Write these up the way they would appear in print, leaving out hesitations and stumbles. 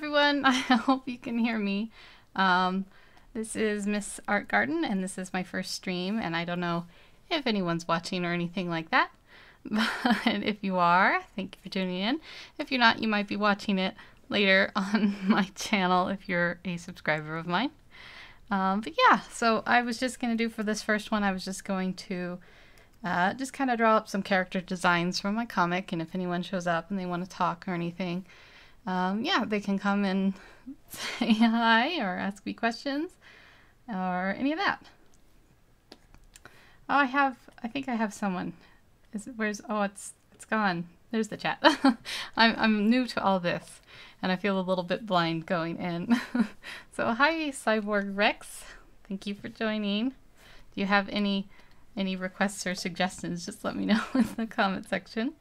everyone. I hope you can hear me. This is MsArt Garden, and this is my first stream, and I don't know if anyone's watching or anything like that. But if you are, thank you for tuning in. If you're not, you might be watching it later on my channel if you're a subscriber of mine. But yeah, so I was just going to do for this first one, I was just going to just kind of draw up some character designs from my comic, and if anyone shows up and they want to talk or anything, yeah, they can come and say hi or ask me questions or any of that. Oh, I think I have someone. Oh, it's gone. There's the chat. I'm new to all this, and I feel a little bit blind going in. So hi, Cyborg Rex. Thank you for joining. Do you have any requests or suggestions? Just let me know in the comment section.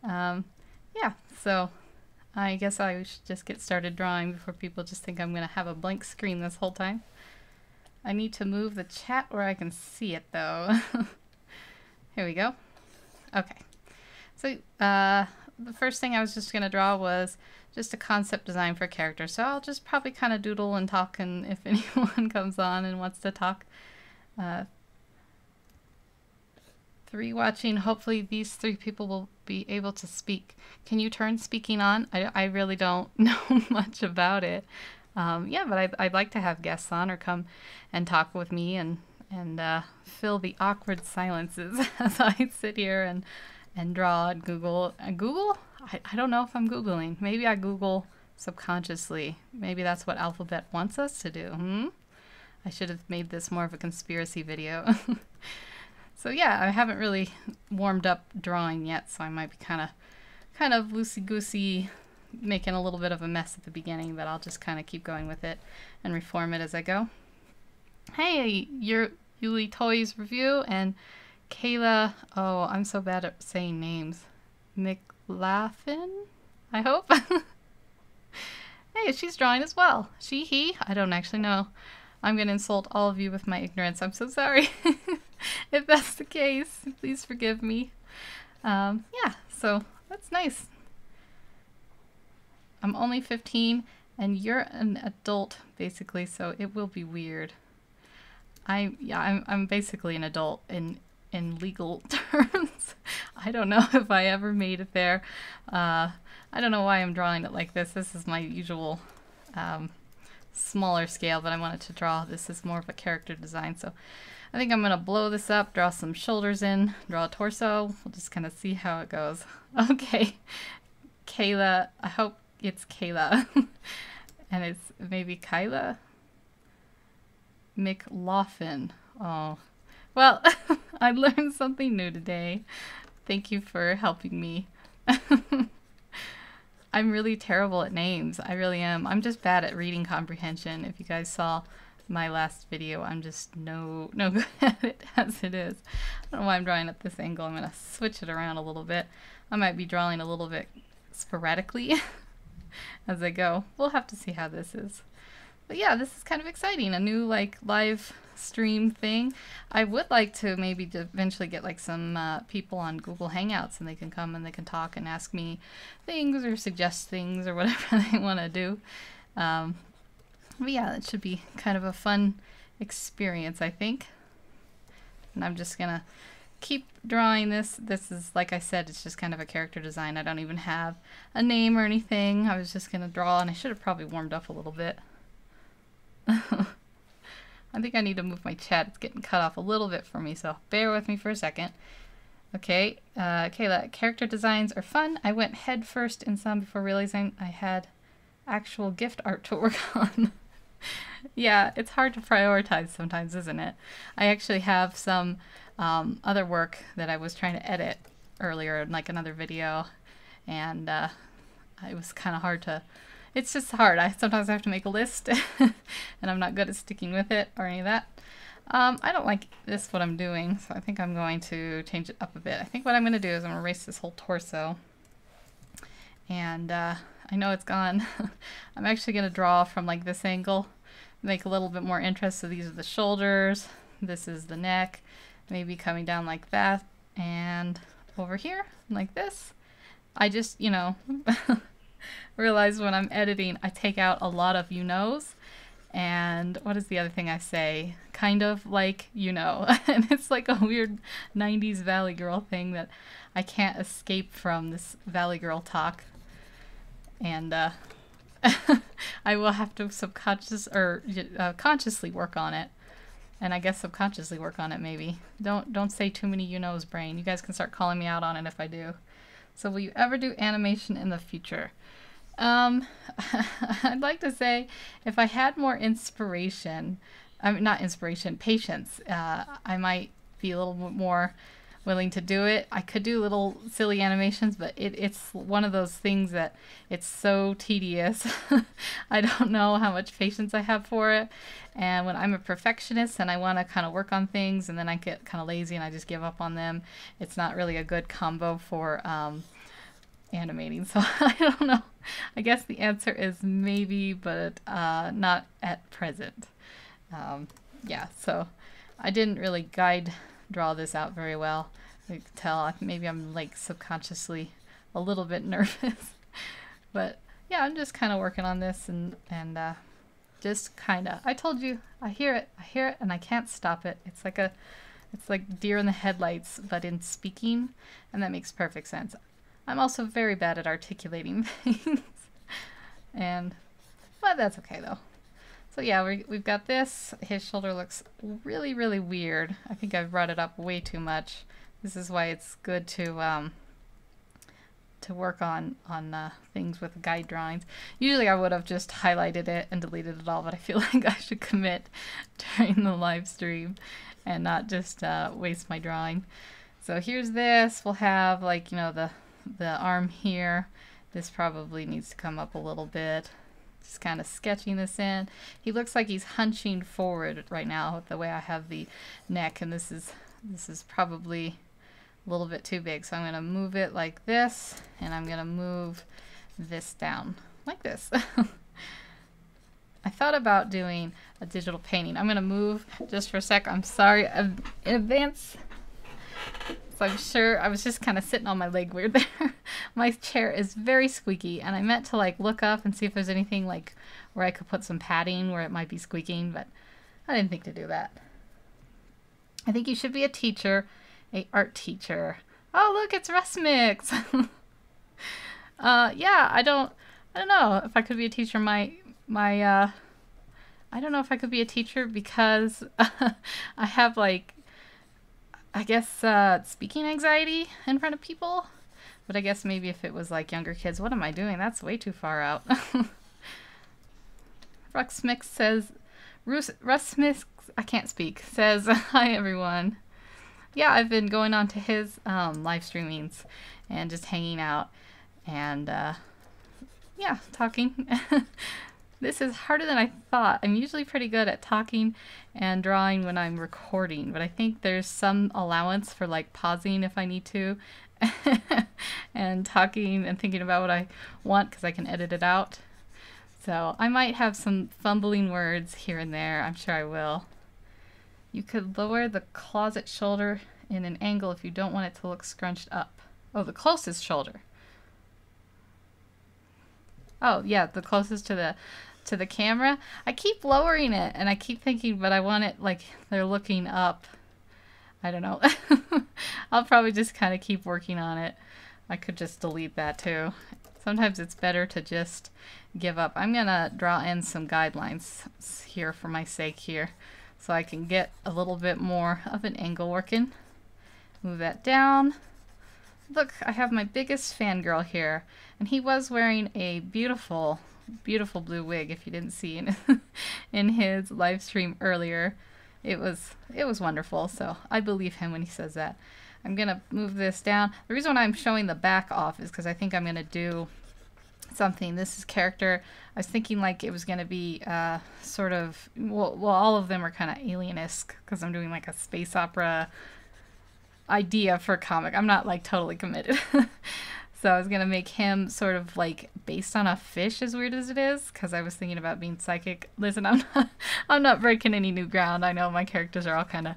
Yeah, so I guess I should just get started drawing before people just think I'm going to have a blank screen this whole time. I need to move the chat where I can see it, though. Here we go. Okay. So the first thing I was just going to draw was just a concept design for a character. So I'll just probably kind of doodle and talk, and if anyone comes on and wants to talk. 3 watching. Hopefully these 3 people will be able to speak. Can you turn speaking on? I really don't know much about it. Yeah, but I'd like to have guests on or come and talk with me and fill the awkward silences as I sit here and draw and Google. Google? I don't know if I'm Googling. Maybe I Google subconsciously. Maybe that's what Alphabet wants us to do. I should have made this more of a conspiracy video. So yeah, I haven't really warmed up drawing yet, so I might be kind of loosey-goosey, making a little bit of a mess at the beginning, but I'll just kind of keep going with it and reform it as I go. Hey, Yuli Toys Review and Kayla, oh, I'm so bad at saying names. McLaughlin, I hope. Hey, she's drawing as well. She, he, I don't actually know. I'm going to insult all of you with my ignorance. I'm so sorry. If that's the case, please forgive me. Yeah, so that's nice. I'm only 15 and you're an adult basically, so it will be weird. I'm basically an adult in legal terms. I don't know if I ever made it there. I don't know why I'm drawing it like this. This is my usual smaller scale, but I wanted to draw. This is more of a character design, so I think I'm gonna blow this up, draw some shoulders in, draw a torso. We'll just kind of see how it goes. Okay, Kayla, I hope it's Kayla. And it's maybe Kyla? McLaughlin. Oh, well, I learned something new today. Thank you for helping me. I'm really terrible at names. I really am. I'm just bad at reading comprehension. If you guys saw my last video, I'm just no good at it as it is. I don't know why I'm drawing at this angle. I'm going to switch it around a little bit. I might be drawing a little bit sporadically as I go. We'll have to see how this is. But yeah, this is kind of exciting. A new like live stream thing. I would like to maybe eventually get like some people on Google Hangouts, and they can come and they can talk and ask me things or suggest things or whatever they want to do. But yeah, it should be kind of a fun experience, I think. And I'm just gonna keep drawing this. This is, like I said, it's just kind of a character design. I don't even have a name or anything. I was just gonna draw, and I should have probably warmed up a little bit. I think I need to move my chat. It's getting cut off a little bit for me, so bear with me for a second. Okay, Kayla, character designs are fun. I went head first in some before realizing I had actual gift art to work on. Yeah, it's hard to prioritize sometimes, isn't it? I actually have some other work that I was trying to edit earlier in like another video, and it was kind of hard to... It's just hard. Sometimes I have to make a list, and I'm not good at sticking with it or any of that. I don't like this, what I'm doing, so I think I'm going to change it up a bit. I think what I'm going to do is I'm going to erase this whole torso. And I know it's gone. I'm actually going to draw from like this angle, make a little bit more interest. So these are the shoulders, this is the neck, maybe coming down like that, and over here, like this. I just, you know... realize when I'm editing, I take out a lot of you knows. And what is the other thing I say? Kind of like, you know. And it's like a weird 90s Valley Girl thing that I can't escape from, this Valley Girl talk. And I will have to consciously work on it. And I guess subconsciously work on it maybe. Don't say too many you knows, brain. You guys can start calling me out on it if I do. So will you ever do animation in the future? I'd like to say if I had more inspiration, I mean, not inspiration, patience, I might be a little bit more willing to do it. I could do little silly animations, but it's one of those things that it's so tedious. I don't know how much patience I have for it. And when I'm a perfectionist and I want to kind of work on things and then I get kind of lazy and I just give up on them, it's not really a good combo for animating. So I don't know. I guess the answer is maybe, but not at present. Yeah, so I didn't really draw this out very well. You can tell maybe I'm like subconsciously a little bit nervous. But yeah, I'm just kind of working on this and just kind of, I told you, I hear it, and I can't stop it. It's like deer in the headlights, but in speaking, and that makes perfect sense. I'm also very bad at articulating things, but that's okay though. So yeah, we've got this. His shoulder looks really, really weird. I think I've brought it up way too much. This is why it's good to work on things with guide drawings. Usually I would have just highlighted it and deleted it all, but I feel like I should commit during the live stream and not just waste my drawing. So here's this. We'll have, like, you know, the arm here. This probably needs to come up a little bit. Just kind of sketching this in. He looks like he's hunching forward right now with the way I have the neck, and this is probably a little bit too big. So I'm going to move it like this, and I'm going to move this down like this. I thought about doing a digital painting. I'm going to move just for a sec. I'm sorry in advance. So I'm sure I was just kind of sitting on my leg weird there. My chair is very squeaky, and I meant to like look up and see if there's anything like where I could put some padding where it might be squeaking, but I didn't think to do that. I think you should be a teacher, a art teacher. Oh, look, it's Rusmix. Yeah, I don't know if I could be a teacher. I don't know if I could be a teacher because I have, like, I guess speaking anxiety in front of people. But I guess maybe if it was like younger kids, what am I doing? That's way too far out. Rusmix says, Rusmix, I can't speak, says, hi everyone. Yeah, I've been going on to his live streamings and just hanging out and yeah, talking. This is harder than I thought. I'm usually pretty good at talking and drawing when I'm recording, but I think there's some allowance for like pausing if I need to and talking and thinking about what I want because I can edit it out. So I might have some fumbling words here and there. I'm sure I will. You could lower the closet shoulder in an angle if you don't want it to look scrunched up. Oh, the closest shoulder. Oh, yeah, the closest to the camera. I keep lowering it, and I keep thinking, but I want it like they're looking up. I don't know. I'll probably just kind of keep working on it. I could just delete that too. Sometimes it's better to just give up. I'm going to draw in some guidelines here for my sake here so I can get a little bit more of an angle working. Move that down. Look, I have my biggest fangirl here, and he was wearing a beautiful, beautiful blue wig, if you didn't see in his live stream earlier. It was wonderful, so I believe him when he says that. I'm going to move this down. The reason why I'm showing the back off is because I think I'm going to do something. This is character. I was thinking like it was going to be sort of, well, all of them are kind of alien-esque because I'm doing like a space opera idea for a comic. I'm not like totally committed. So I was going to make him sort of like based on a fish, as weird as it is, because I was thinking about being psychic. Listen, I'm not breaking any new ground. I know my characters are all kind of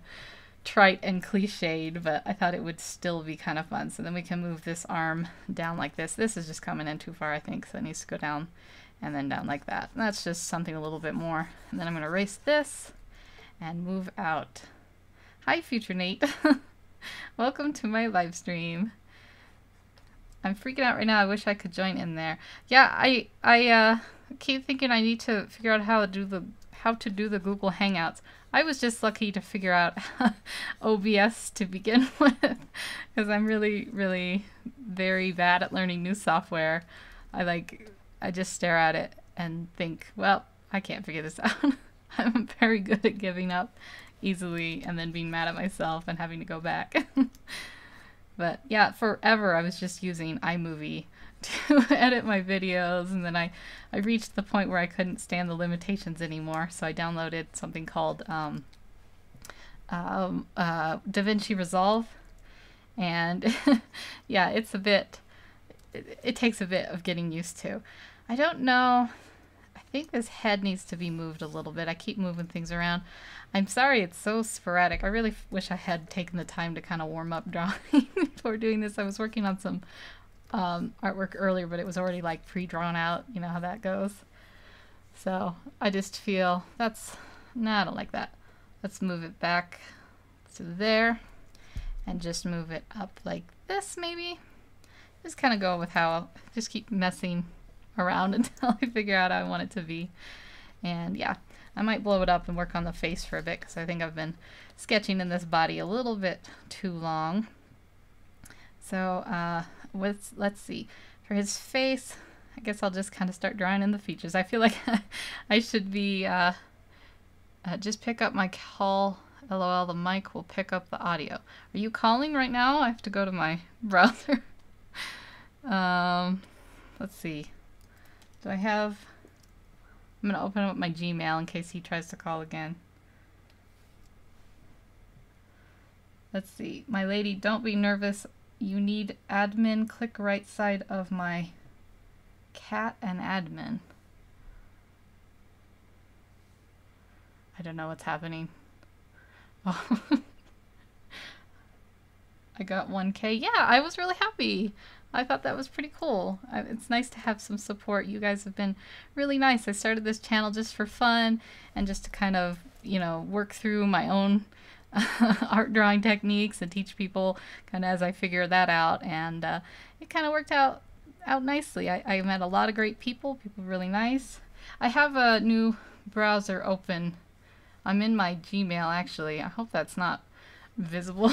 trite and cliched, but I thought it would still be kind of fun. So then we can move this arm down like this. This is just coming in too far, I think, so it needs to go down and then down like that. And that's just something a little bit more. And then I'm going to erase this and move out. Hi, future Nate. Welcome to my live stream. I'm freaking out right now. I wish I could join in there. Yeah, I keep thinking I need to figure out how to do the Google Hangouts. I was just lucky to figure out OBS to begin with, because I'm really very bad at learning new software. I just stare at it and think, well, I can't figure this out. I'm very good at giving up easily and then being mad at myself and having to go back. But yeah, forever I was just using iMovie to edit my videos, and then I reached the point where I couldn't stand the limitations anymore, so I downloaded something called DaVinci Resolve, and yeah, it's a bit, it takes a bit of getting used to. I don't know, I think this head needs to be moved a little bit. I keep moving things around. I'm sorry it's so sporadic. I really wish I had taken the time to kind of warm up drawing before doing this. I was working on some artwork earlier, but it was already like pre-drawn out. You know how that goes. So I just feel I don't like that. Let's move it back to there and just move it up like this maybe. Just kind of go with how I'll just keep messing around until I figure out how I want it to be. And yeah, I might blow it up and work on the face for a bit, because I think I've been sketching in this body a little bit too long. So let's see. For his face, I guess I'll just kind of start drawing in the features. I feel like I should be just pick up my call. LOL, the mic will pick up the audio. Are you calling right now? I have to go to my browser. Let's see. Do I have... I'm going to open up my Gmail in case he tries to call again. Let's see. My lady, don't be nervous. You need admin. Click right side of my cat and admin. I don't know what's happening. Oh. I got 1K. Yeah, I was really happy. I thought that was pretty cool. It's nice to have some support. You guys have been really nice. I started this channel just for fun and just to kind of, you know, work through my own art drawing techniques and teach people kind of as I figure that out. And it kind of worked out nicely. I met a lot of great people. People were really nice. I have a new browser open. I'm in my Gmail actually. I hope that's not visible.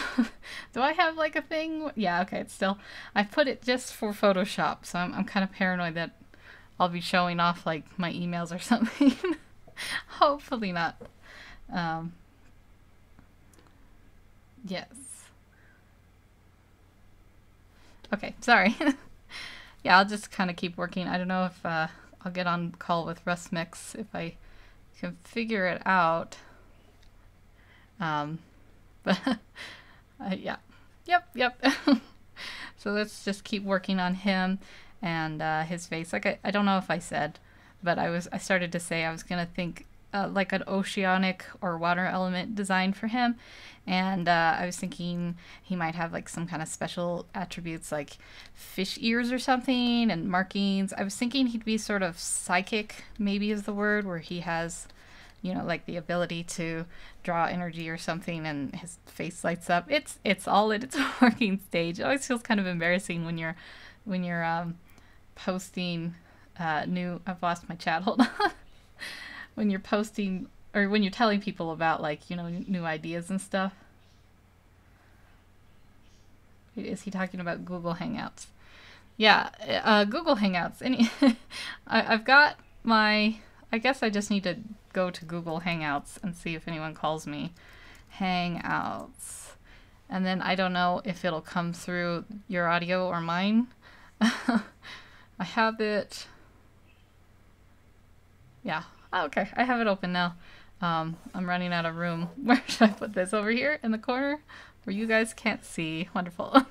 Do I have like a thing? Yeah, okay, it's still, I put it just for Photoshop, so I'm kind of paranoid that I'll be showing off like my emails or something. Hopefully not. Yes. Okay, sorry. Yeah, I'll just kind of keep working. I don't know if I'll get on call with Russ Mix if I can figure it out. But yeah, yep. So let's just keep working on him and his face. Like I don't know if I said, but I started to say I was gonna think like an oceanic or water element design for him, and I was thinking he might have like some kind of special attributes like fish ears or something and markings. I was thinking he'd be sort of psychic, maybe is the word, where he has, you know, like the ability to draw energy or something, and his face lights up. It's all in its working stage. It always feels kind of embarrassing when you're posting new. I've lost my chat. Hold on. When you're posting or when you're telling people about, like, you know, new ideas and stuff. Is he talking about Google Hangouts? Yeah, Google Hangouts. I've got my. I guess I just need to go to Google Hangouts and see if anyone calls me. Hangouts. And then I don't know if it'll come through your audio or mine. I have it. Yeah. Oh, okay. I have it open now. I'm running out of room. Where should I put this? Over here in the corner where you guys can't see. Wonderful.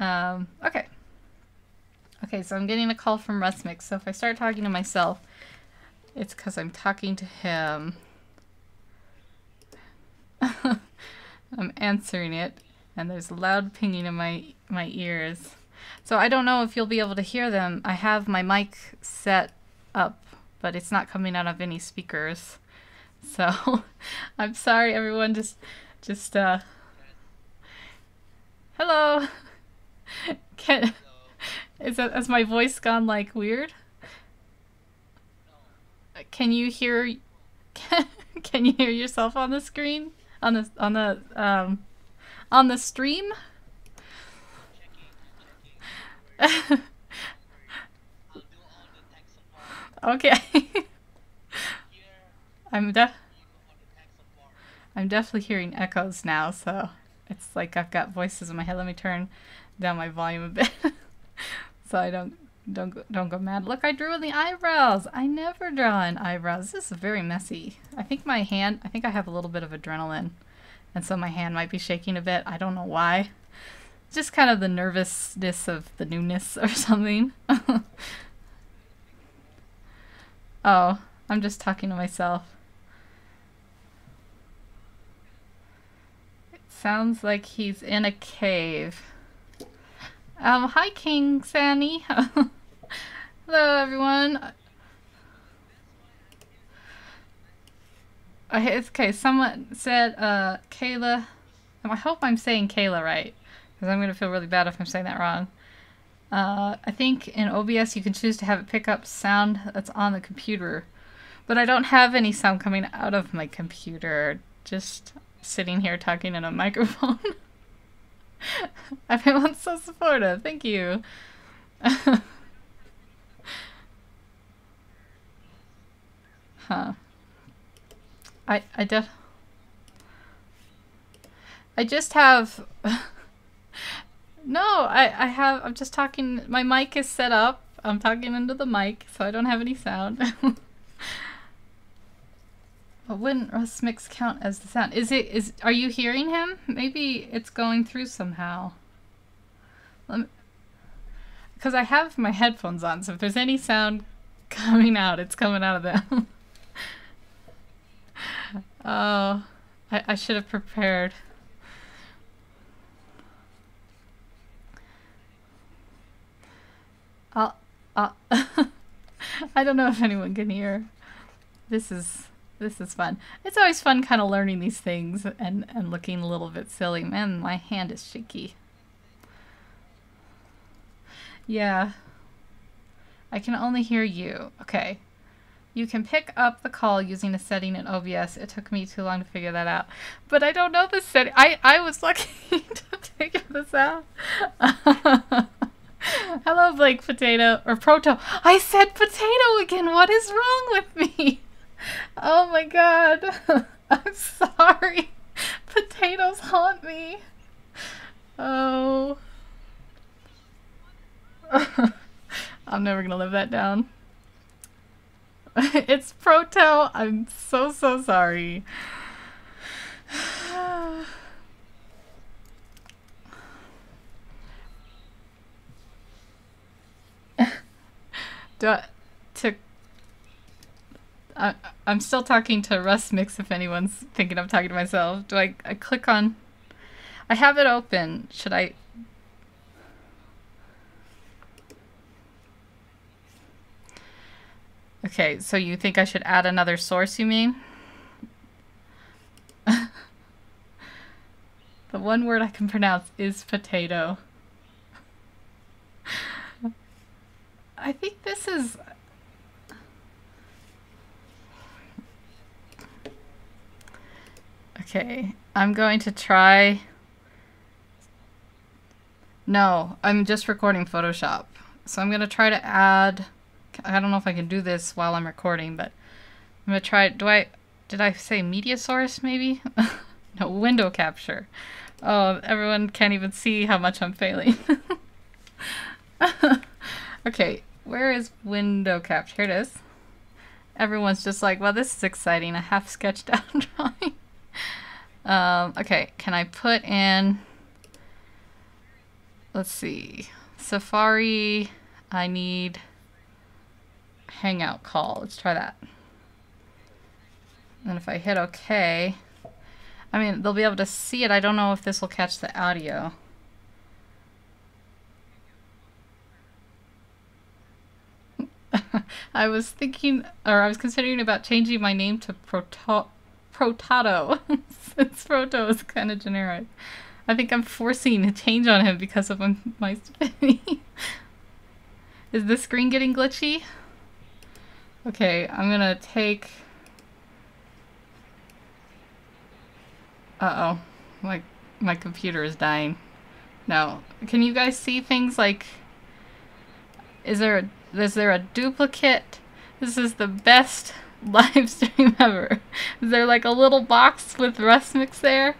Okay. Okay, so I'm getting a call from Russ Mix. So if I start talking to myself, it's because I'm talking to him. I'm answering it, and there's loud pinging in my ears. So I don't know if you'll be able to hear them. I have my mic set up, but it's not coming out of any speakers. So I'm sorry, everyone. Just hello. Can has my voice gone like weird? Can you hear? Can you hear yourself on the screen? On the stream? Okay. I'm definitely hearing echoes now, so it's like I've got voices in my head. Let me turn down my volume a bit so I don't go mad. Look, I drew in the eyebrows. I never draw in eyebrows. This is very messy. I think I have a little bit of adrenaline, and so my hand might be shaking a bit. I don't know why. Just kind of the nervousness of the newness or something. Oh, I'm just talking to myself. It sounds like he's in a cave. Hi, King Sandy. Hello, everyone. Okay, someone said, Kayla. I hope I'm saying Kayla right, because I'm going to feel really bad if I'm saying that wrong. I think in OBS you can choose to have it pick up sound that's on the computer, but I don't have any sound coming out of my computer, just sitting here talking in a microphone. Everyone's so supportive, thank you. Huh. I just have no, I'm just talking, my mic is set up. I'm talking into the mic, so I don't have any sound. But wouldn't Russ mix count as the sound? Are you hearing him? Maybe it's going through somehow. Because I have my headphones on, so if there's any sound coming out, it's coming out of them. Oh, I should have prepared. I don't know if anyone can hear. This is fun. It's always fun kind of learning these things and looking a little bit silly. Man, my hand is shaky. Yeah. I can only hear you. Okay. You can pick up the call using a setting in OBS. It took me too long to figure that out. But I don't know the setting. I was lucky to figure this out. Hello, Blake Potato. Or Proto. I said potato again. What is wrong with me? Oh my god. I'm sorry. Potatoes haunt me. Oh. I'm never gonna live that down. It's Proto. I'm so sorry. I'm still talking to Russ Mix if anyone's thinking I'm talking to myself. I click on... I have it open. Should I... Okay, so you think I should add another source, you mean? The one word I can pronounce is potato. I think this is... Okay, I'm going to try... No, I'm just recording Photoshop. So I'm going to try to add... I don't know if I can do this while I'm recording, but I'm going to try... Did I say media source, maybe? No, window capture. Oh, everyone can't even see how much I'm failing. Okay, where is window capture? Here it is. Everyone's just like, well, this is exciting. A half sketched out drawing. Okay, can I put in... Let's see. Safari, I need Hangout call. Let's try that. And if I hit OK, I mean, they'll be able to see it. I don't know if this will catch the audio. I was thinking, or I was considering about changing my name to Protato, since Proto is kind of generic. I think I'm forcing a change on him because of my stupidity. Is this screen getting glitchy? Okay, I'm gonna take... Uh-oh. My computer is dying. No. Can you guys see things like... Is there a duplicate? This is the best live stream ever. Is there like a little box with Rust Mix there?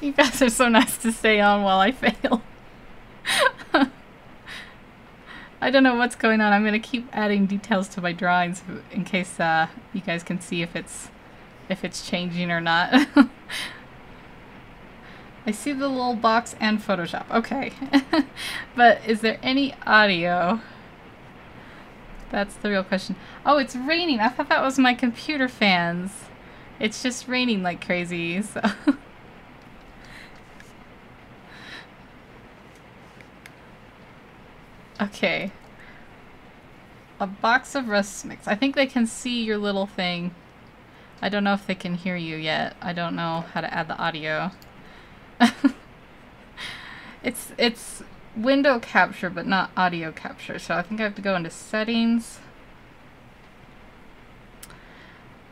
You guys are so nice to stay on while I fail. I don't know what's going on. I'm gonna keep adding details to my drawings in case you guys can see if it's changing or not. I see the little box and Photoshop. Okay. But is there any audio? That's the real question. Oh, it's raining. I thought that was my computer fans. It's just raining like crazy, so... Okay. A box of Rust Mix. I think they can see your little thing. I don't know if they can hear you yet. I don't know how to add the audio. It's window capture, but not audio capture. So I think I have to go into settings.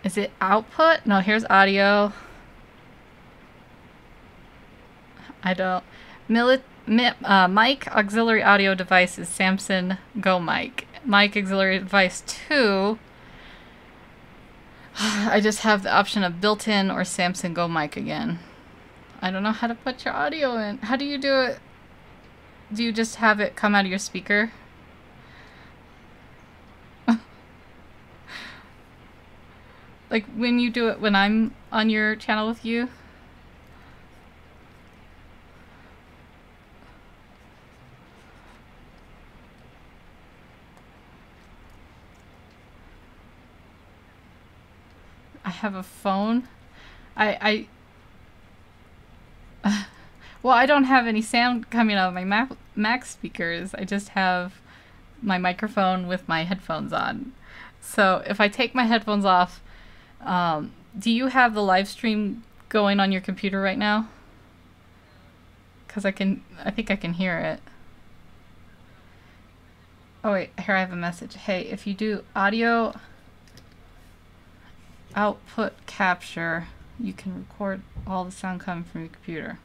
Is it output? No, here's audio. I don't... mic auxiliary audio device is Samson Go Mic. Mic auxiliary device 2. I just have the option of built-in or Samson Go Mic again. I don't know how to put your audio in. How do you do it? Do you just have it come out of your speaker? Like when you do it when I'm on your channel with you? I have a phone. Well, I don't have any sound coming out of my Mac speakers. I just have my microphone with my headphones on. So if I take my headphones off, do you have the live stream going on your computer right now? Because I think I can hear it. Oh wait, here I have a message. Hey, if you do audio output capture, you can record all the sound coming from your computer.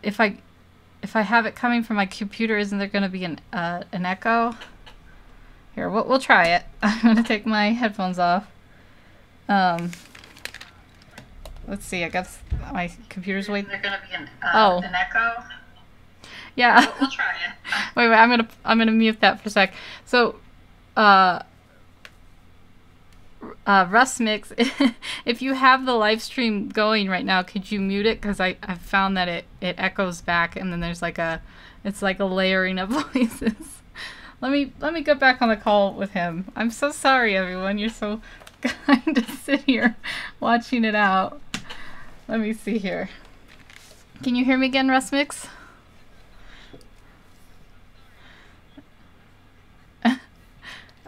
If I have it coming from my computer, isn't there going to be an echo? Here, we'll try it. I'm going to take my headphones off. Let's see. I guess my computer's waiting. Is there going to be an echo? Yeah. We'll try it. Wait, I'm gonna mute that for a sec. So, Rust Mix, if you have the live stream going right now, could you mute it? Because I found that it echoes back, and then there's it's like a layering of voices. Let me get back on the call with him. I'm so sorry, everyone. You're so kind to sit here watching it out. Let me see here. Can you hear me again, Rust Mix?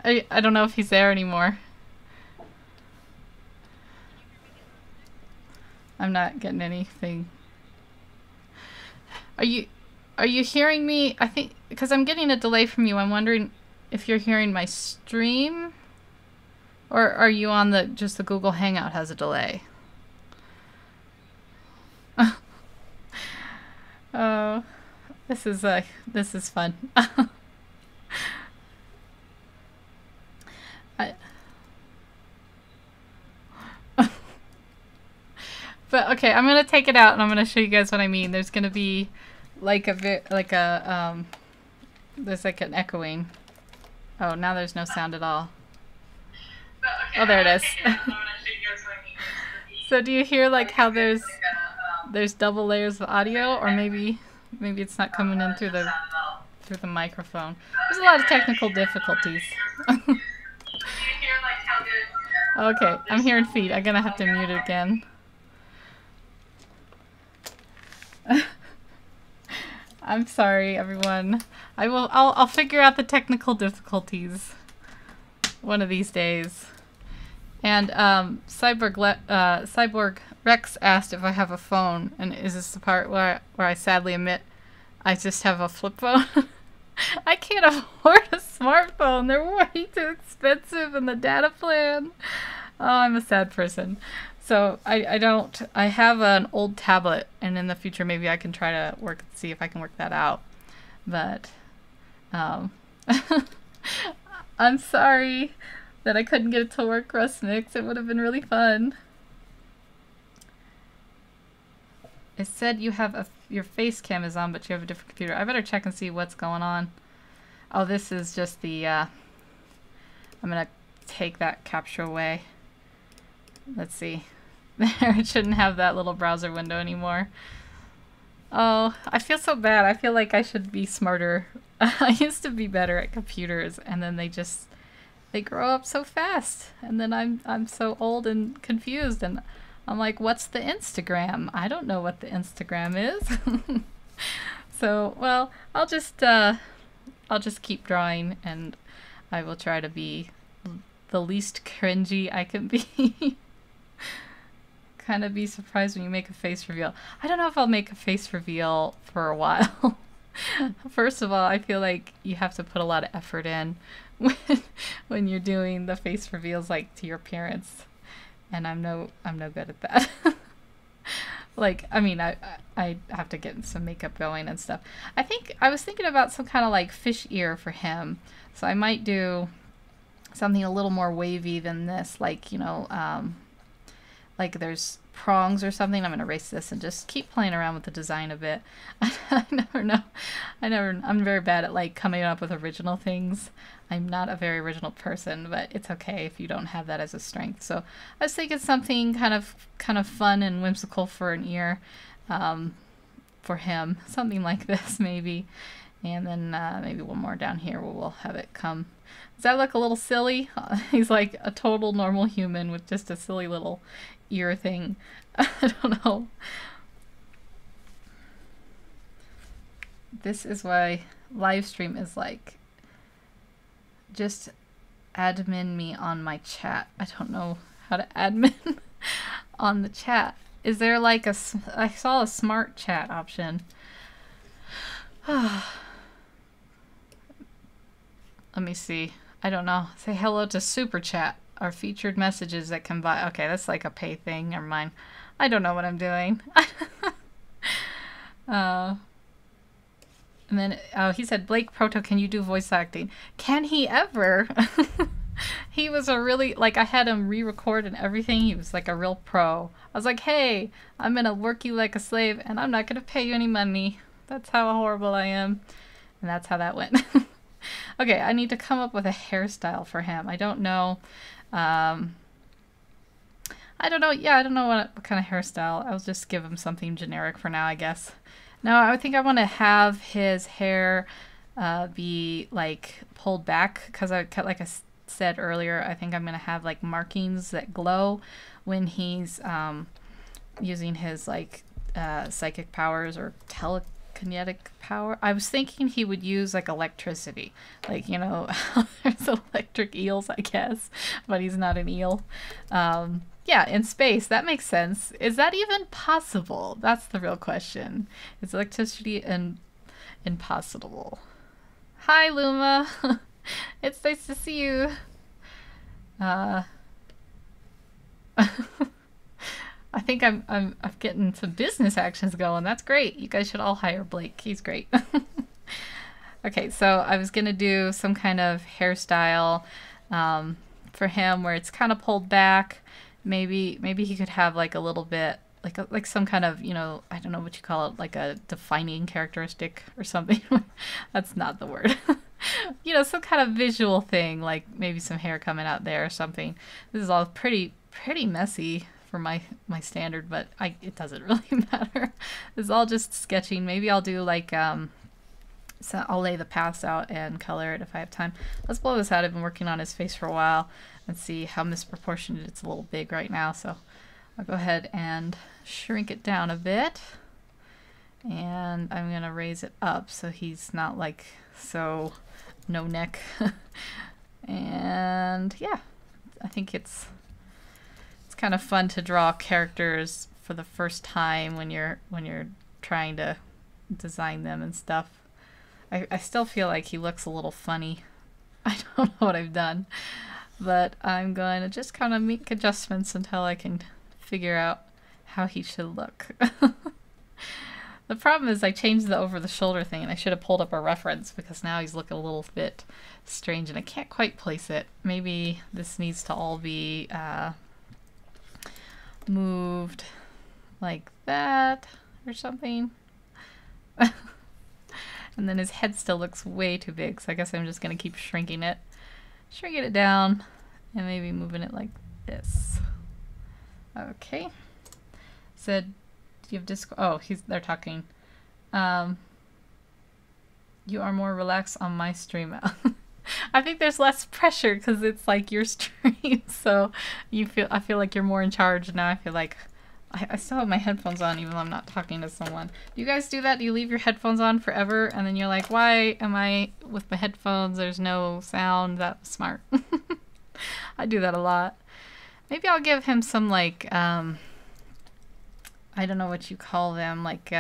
I don't know if he's there anymore. I'm not getting anything. Are you hearing me? I think because I'm getting a delay from you. I'm wondering if you're hearing my stream, or are you on just the Google Hangout has a delay? Oh, this is fun. But okay, I'm gonna take it out and I'm gonna show you guys what I mean. There's gonna be there's like an echoing. Oh, now there's no sound at all. Oh, there it is. So do you hear like how there's double layers of audio, or maybe it's not coming in through the through the microphone. There's a lot of technical difficulties. Okay, I'm hearing feet. I'm gonna have to mute it again. I'm sorry, everyone. I'll figure out the technical difficulties one of these days. And Cyborg Rex asked if I have a phone, and is this the part where I sadly admit I just have a flip phone? I can't afford a smartphone. They're way too expensive in the data plan. Oh, I'm a sad person. So I have an old tablet, and in the future maybe I can try to see if I can work that out. But I'm sorry that I couldn't get it to work, Rustmix. It would have been really fun. It said you have your face cam is on, but you have a different computer. I better check and see what's going on. Oh, this is just the, I'm gonna take that capture away. Let's see. There, it shouldn't have that little browser window anymore. Oh, I feel so bad. I feel like I should be smarter. I used to be better at computers, and then they grow up so fast, and then I'm so old and confused, and I'm like, what's the Instagram? I don't know what the Instagram is. So, well, I'll just keep drawing, and I will try to be the least cringy I can be. Kind of be surprised when you make a face reveal. I don't know if I'll make a face reveal for a while. First of all, I feel like you have to put a lot of effort in when you're doing the face reveals, like, to your parents, and I'm no good at that. Like, I mean, I have to get some makeup going and stuff. I was thinking about some kind of like fish ear for him, so I might do something a little more wavy than this, like, you know, like there's prongs or something. I'm gonna erase this and just keep playing around with the design a bit. I never know. I'm very bad at like coming up with original things. I'm not a very original person, but it's okay if you don't have that as a strength. So I was thinking something kind of fun and whimsical for an ear, for him. Something like this maybe. And then maybe one more down here where we'll have it come. Does that look a little silly? He's like a total normal human with just a silly little ear thing. I don't know. This is why live stream is like, just admin me on my chat. I don't know how to admin on the chat. Is there like I saw a smart chat option. Let me see. I don't know. Say hello to Super Chat. Our featured messages that can buy. Okay, that's like a pay thing. Never mind. I don't know what I'm doing. And then he said, Blake Proto, can you do voice acting? Can he ever? He was a really, like, I had him re-record and everything. He was like a real pro. I was like, hey, I'm gonna work you like a slave and I'm not gonna pay you any money. That's how horrible I am. And that's how that went. Okay, I need to come up with a hairstyle for him. I don't know. I don't know. Yeah, I don't know what kind of hairstyle. I'll just give him something generic for now, I guess. No, I think I want to have his hair be like pulled back, because like I said earlier, I think I'm going to have like markings that glow when he's using his like psychic powers or telekinetic power. I was thinking he would use like electricity, like, you know, there's electric eels, I guess, but he's not an eel. Yeah, in space, that makes sense. Is that even possible? That's the real question. Is electricity impossible? Hi, Luma. It's nice to see you. I think I'm getting some business actions going. That's great. You guys should all hire Blake. He's great. Okay, so I was gonna do some kind of hairstyle for him where it's kind of pulled back. Maybe he could have like a little bit, like some kind of, you know, I don't know what you call it, like a defining characteristic or something. That's not the word. You know, some kind of visual thing, like maybe some hair coming out there or something. This is all pretty messy for my standard, but it doesn't really matter. This is all just sketching. Maybe I'll do like So I'll lay the paths out and color it if I have time. Let's blow this out. I've been working on his face for a while. Let's see how misproportioned it's a little big right now. So I'll go ahead and shrink it down a bit. And I'm going to raise it up so he's not like so no neck. And yeah, I think it's kind of fun to draw characters for the first time when you're trying to design them and stuff. I still feel like he looks a little funny. I don't know what I've done, but I'm going to just kind of make adjustments until I can figure out how he should look. The problem is I changed the over the shoulder thing, and I should have pulled up a reference because now he's looking a little bit strange and I can't quite place it. Maybe this needs to all be moved like that or something. And then his head still looks way too big, so I guess I'm just going to keep shrinking it down, and maybe moving it like this. Okay. Said, do you have Discord? Oh, they're talking. You are more relaxed on my stream. I think there's less pressure because it's like your stream, so I feel like you're more in charge now. I feel like I still have my headphones on even though I'm not talking to someone. Do you guys do that? Do you leave your headphones on forever and then you're like, why am I with my headphones? There's no sound. That was smart. I do that a lot. Maybe I'll give him some like, I don't know what you call them, like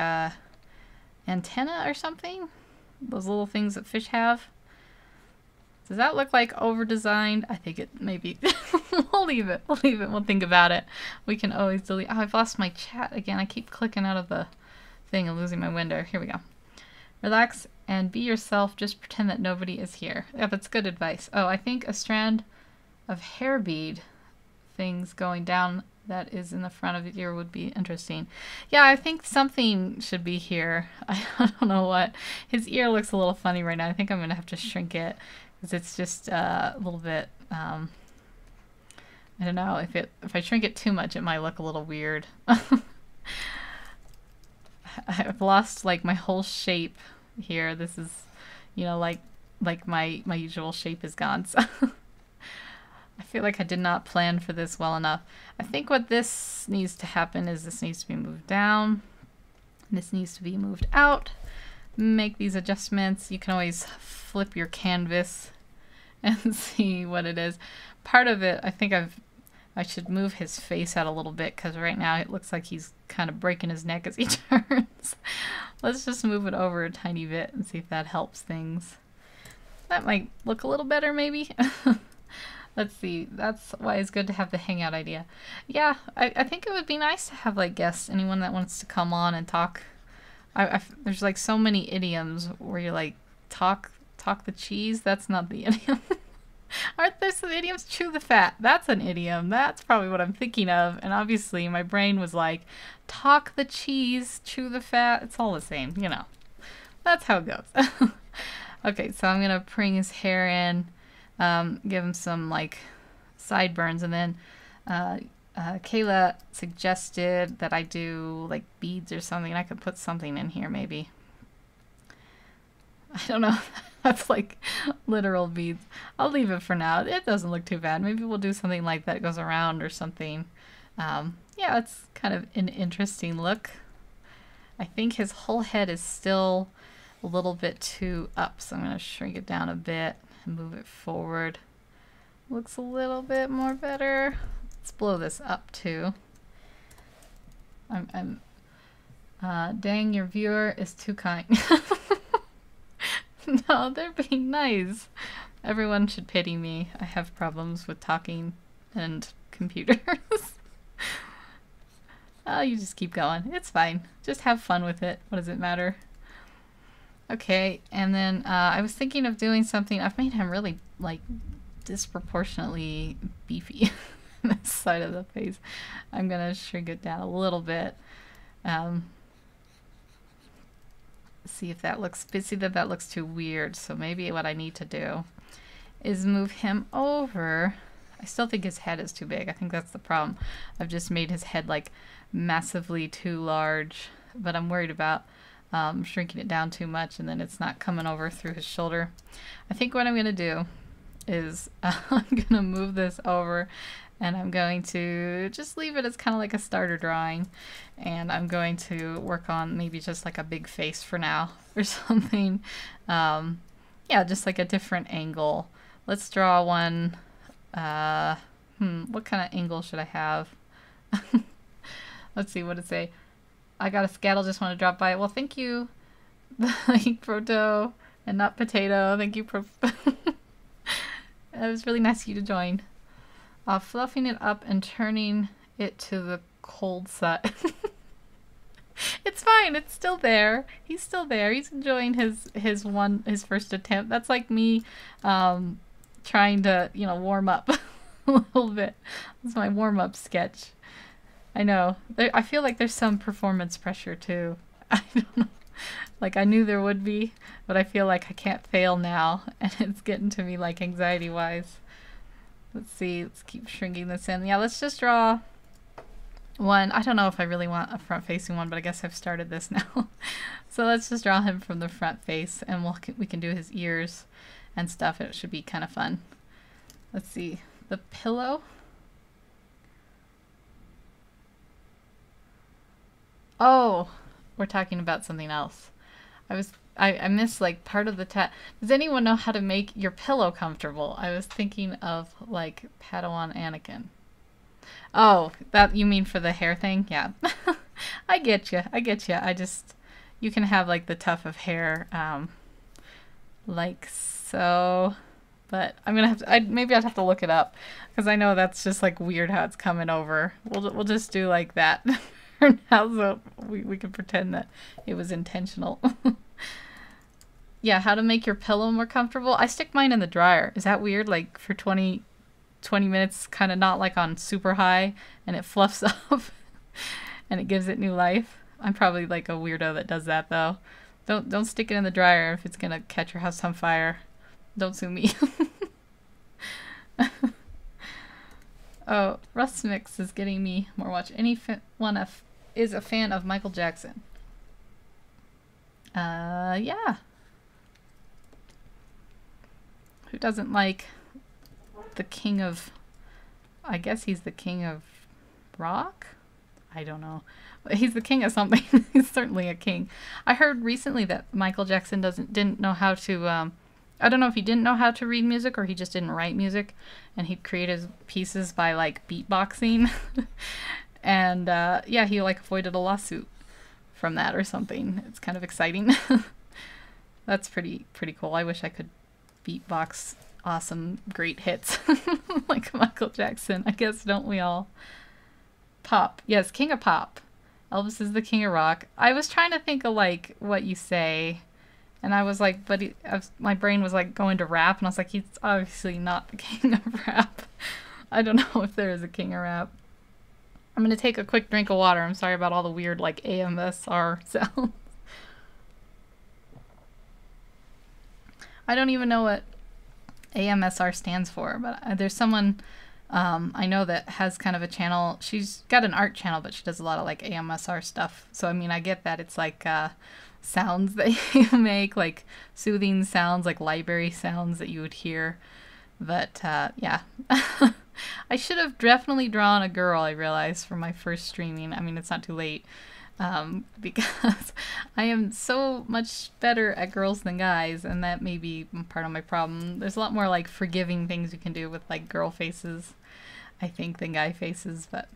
antenna or something? Those little things that fish have. Does that look like over-designed? I think it maybe. We'll leave it. We'll leave it. We'll think about it. We can always delete. Oh, I've lost my chat again. I keep clicking out of the thing and losing my window. Here we go. Relax and be yourself. Just pretend that nobody is here. Yeah, that's good advice. Oh, I think a strand of hair bead things going down that is in the front of the ear would be interesting. Yeah, I think something should be here. I don't know what. His ear looks a little funny right now. I think I'm going to have to shrink it. It's just a little bit, I don't know, if I shrink it too much, it might look a little weird. I've lost like my whole shape here. This is, you know, like my usual shape is gone. So I feel like I did not plan for this well enough. I think what this needs to happen is this needs to be moved down. This needs to be moved out. Make these adjustments. You can always flip your canvas and see what it is. Part of it, I think I should move his face out a little bit because right now it looks like he's kind of breaking his neck as he turns. Let's just move it over a tiny bit and see if that helps things. That might look a little better maybe. Let's see. That's why it's good to have the hangout idea. Yeah, I think it would be nice to have like guests, anyone that wants to come on and talk. There's like so many idioms where you're like, talk the cheese. That's not the idiom. Aren't there some idioms? Chew the fat. That's an idiom. That's probably what I'm thinking of. And obviously my brain was like, talk the cheese, chew the fat. It's all the same, you know. That's how it goes. Okay, so I'm going to bring his hair in, give him some like sideburns, and then Kayla suggested that I do like beads or something. I could put something in here maybe. I don't know. That's like literal beads. I'll leave it for now. It doesn't look too bad. Maybe we'll do something like that goes around or something. Yeah, it's kind of an interesting look. I think his whole head is still a little bit too up, so I'm going to shrink it down a bit and move it forward. Looks a little bit more better. Let's blow this up too. Dang, your viewer is too kind. No, they're being nice. Everyone should pity me. I have problems with talking and computers. Oh, you just keep going. It's fine. Just have fun with it. What does it matter? Okay, and then I was thinking of doing something. I've made him really, like, disproportionately beefy on this side of the face. I'm going to shrink it down a little bit. See if that looks, see that looks too weird. So maybe what I need to do is move him over. I still think his head is too big. I think that's the problem. I've just made his head like massively too large, but I'm worried about shrinking it down too much and then it's not coming over through his shoulder. I think what I'm going to do is I'm going to move this over and I'm going to just leave it as kind of like a starter drawing, and I'm going to work on maybe just like a big face for now or something. Yeah, just like a different angle. Let's draw one. What kind of angle should I have? Let's see, what did it say? I got a scattle, just want to drop by. Well, thank you. Like proto and not potato. Thank you, It was really nice of you to join. Fluffing it up and turning it to the cold side. It's fine. It's still there. He's still there. He's enjoying his first attempt. That's like me trying to, warm up a little bit. That's my warm-up sketch. I know. I feel like there's some performance pressure too. I don't know. Like I knew there would be, but I feel like I can't fail now, and it's getting to me like anxiety-wise. Let's see. Let's keep shrinking this in. Yeah, let's just draw one. I don't know if I really want a front-facing one, but I guess I've started this now. So let's just draw him from the front face, and we can do his ears and stuff. It should be kind of fun. Let's see. The pillow. Oh, we're talking about something else. I missed like part of the Does anyone know how to make your pillow comfortable? I was thinking of like Padawan Anakin. Oh, that you mean for the hair thing? Yeah. I get you. You can have like the tuft of hair, like so. But I'm gonna have to. Maybe I'd have to look it up, because I know that's just like weird how it's coming over. We'll just do like that for now, so we can pretend that it was intentional. Yeah, how to make your pillow more comfortable. I stick mine in the dryer. Is that weird? Like for 20 minutes, kind of not like on super high, and it fluffs up and it gives it new life. I'm probably like a weirdo that does that though. Don't stick it in the dryer if it's gonna catch your house on fire. Don't sue me. Oh, Russ Mix is getting me more watch. Anyone is a fan of Michael Jackson? Yeah. Who doesn't like the king of... I guess he's the king of rock? I don't know. But he's the king of something. He's certainly a king. I heard recently that Michael Jackson didn't know how to... I don't know if he didn't know how to read music or he just didn't write music, and he'd create his pieces by like beatboxing. And yeah, he like avoided a lawsuit from that or something. It's kind of exciting. That's pretty cool. I wish I could beatbox awesome great hits like Michael Jackson. I guess, don't we all? Pop. Yes, king of pop. Elvis is the king of rock. I was trying to think of like what you say, and I was like, my brain was like going to rap, and I was like, he's obviously not the king of rap. I don't know if there is a king of rap. I'm gonna take a quick drink of water. I'm sorry about all the weird like AMSR sounds. I don't even know what AMSR stands for, but there's someone I know that has kind of a channel. She's got an art channel, but she does a lot of like AMSR stuff. So I mean, I get that it's like sounds that you make, like soothing sounds, like library sounds that you would hear. But yeah. I should have definitely drawn a girl, I realized, for my first streaming. I mean, it's not too late, because I am so much better at girls than guys, and that may be part of my problem. There's a lot more like forgiving things you can do with like girl faces, I think, than guy faces, but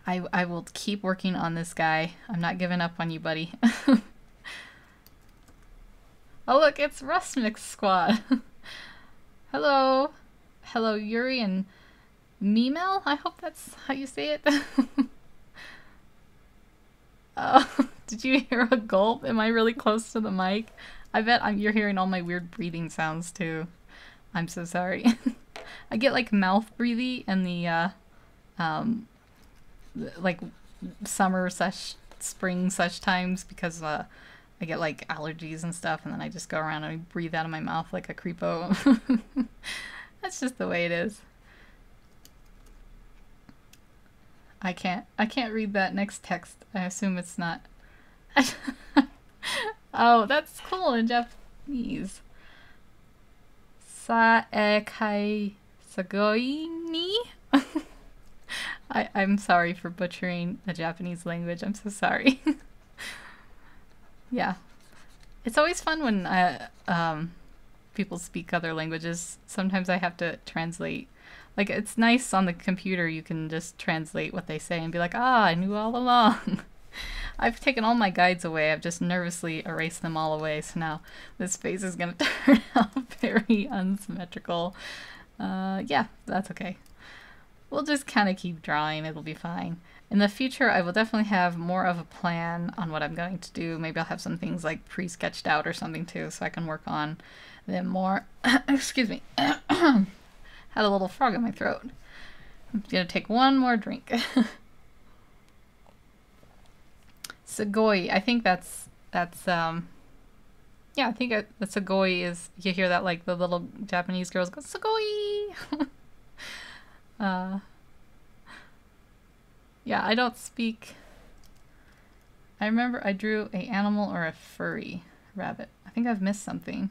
I will keep working on this guy. I'm not giving up on you, buddy. Oh look, it's Rust Mix Squad. Hello. Hello, Yuri and Memel? I hope that's how you say it. Oh, did you hear a gulp? Am I really close to the mic? I bet you're hearing all my weird breathing sounds too. I'm so sorry. I get like mouth breathy in the like summer spring times, because I get like allergies and stuff, and then I just go around and I breathe out of my mouth like a creepo. That's just the way it is. I can't read that next text. I assume it's not. Oh, that's cool in Japanese. Saekai Sagoi ni? I'm sorry for butchering the Japanese language. I'm so sorry. Yeah. It's always fun when people speak other languages. Sometimes I have to translate. Like, it's nice on the computer, you can just translate what they say and be like, ah, I knew all along. I've taken all my guides away. I've just nervously erased them all away. So now this face is going to turn out very unsymmetrical. Yeah, that's okay. We'll just kind of keep drawing. It'll be fine. In the future, I will definitely have more of a plan on what I'm going to do. Maybe I'll have some things like pre-sketched out or something too, so I can work on them more. Excuse me. Had a little frog in my throat. I'm going to take one more drink. Sugoi. I think that's yeah, I think the Sugoi is, you hear that like the little Japanese girls go Sugoi. Yeah, I don't speak. I remember I drew a animal or a furry rabbit. I think I've missed something.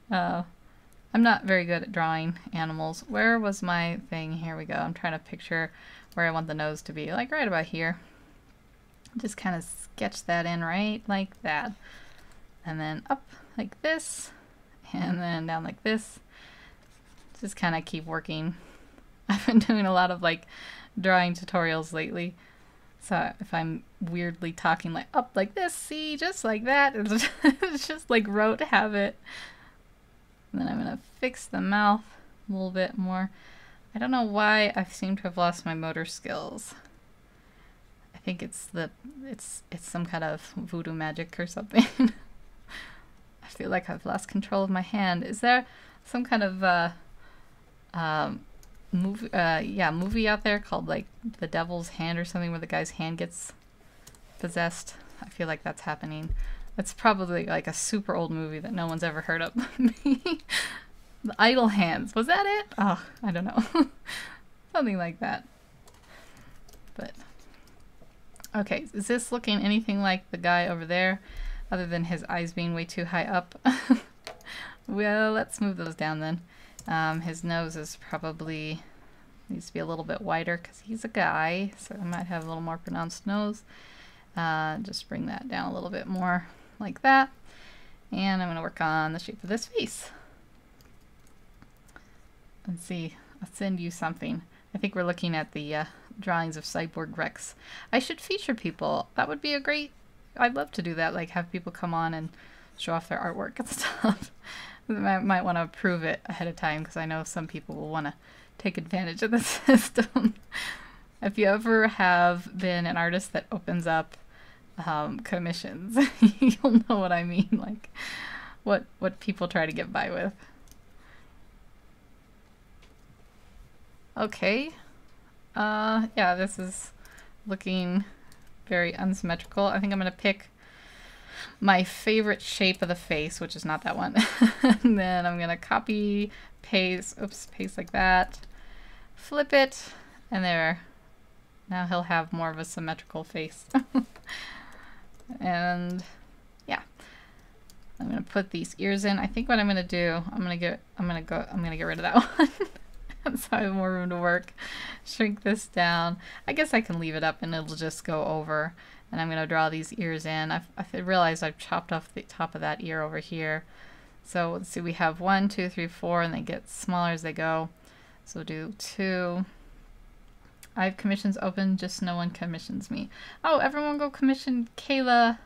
I'm not very good at drawing animals. Where was my thing? Here we go. I'm trying to picture where I want the nose to be. Like right about here. Just kind of sketch that in right like that. And then up like this. And then down like this. Just kind of keep working. I've been doing a lot of like drawing tutorials lately. So if I'm weirdly talking like up like this, see, just like that, it's just like rote habit. And then I'm going to fix the mouth a little bit more. I don't know why I seem to have lost my motor skills. I think it's some kind of voodoo magic or something. I feel like I've lost control of my hand. Is there some kind of movie out there called like The Devil's Hand or something where the guy's hand gets possessed? I feel like that's happening. It's probably like a super old movie that no one's ever heard of. The Idle Hands. Was that it? Oh, I don't know. Something like that. But okay, is this looking anything like the guy over there other than his eyes being way too high up? Well, let's move those down then. His nose is probably needs to be a little bit wider because he's a guy, so I might have a little more pronounced nose. Just bring that down a little bit more like that. And I'm going to work on the shape of this face. Let's see, I'll send you something. I think we're looking at the drawings of Cyborg Rex. I should feature people. That would be a great, I'd love to do that, like have people come on and show off their artwork and stuff. I might want to approve it ahead of time because I know some people will want to take advantage of the system. If you ever have been an artist that opens up commissions, you'll know what I mean, like what people try to get by with. Okay, yeah, this is looking very unsymmetrical. I think I'm going to pick my favorite shape of the face, which is not that one. And then I'm going to copy, paste, paste like that, flip it, and there. Now he'll have more of a symmetrical face. And yeah, I'm going to put these ears in. I think what I'm going to do, I'm going to get rid of that one. So I have more room to work. Shrink this down. I guess I can leave it up and it'll just go over. And I'm going to draw these ears in. I realized I've chopped off the top of that ear over here. So let's see, we have 1, 2, 3, 4, and they get smaller as they go. So we'll do 2. I have commissions open, just no one commissions me. Oh, everyone go commission Kayla.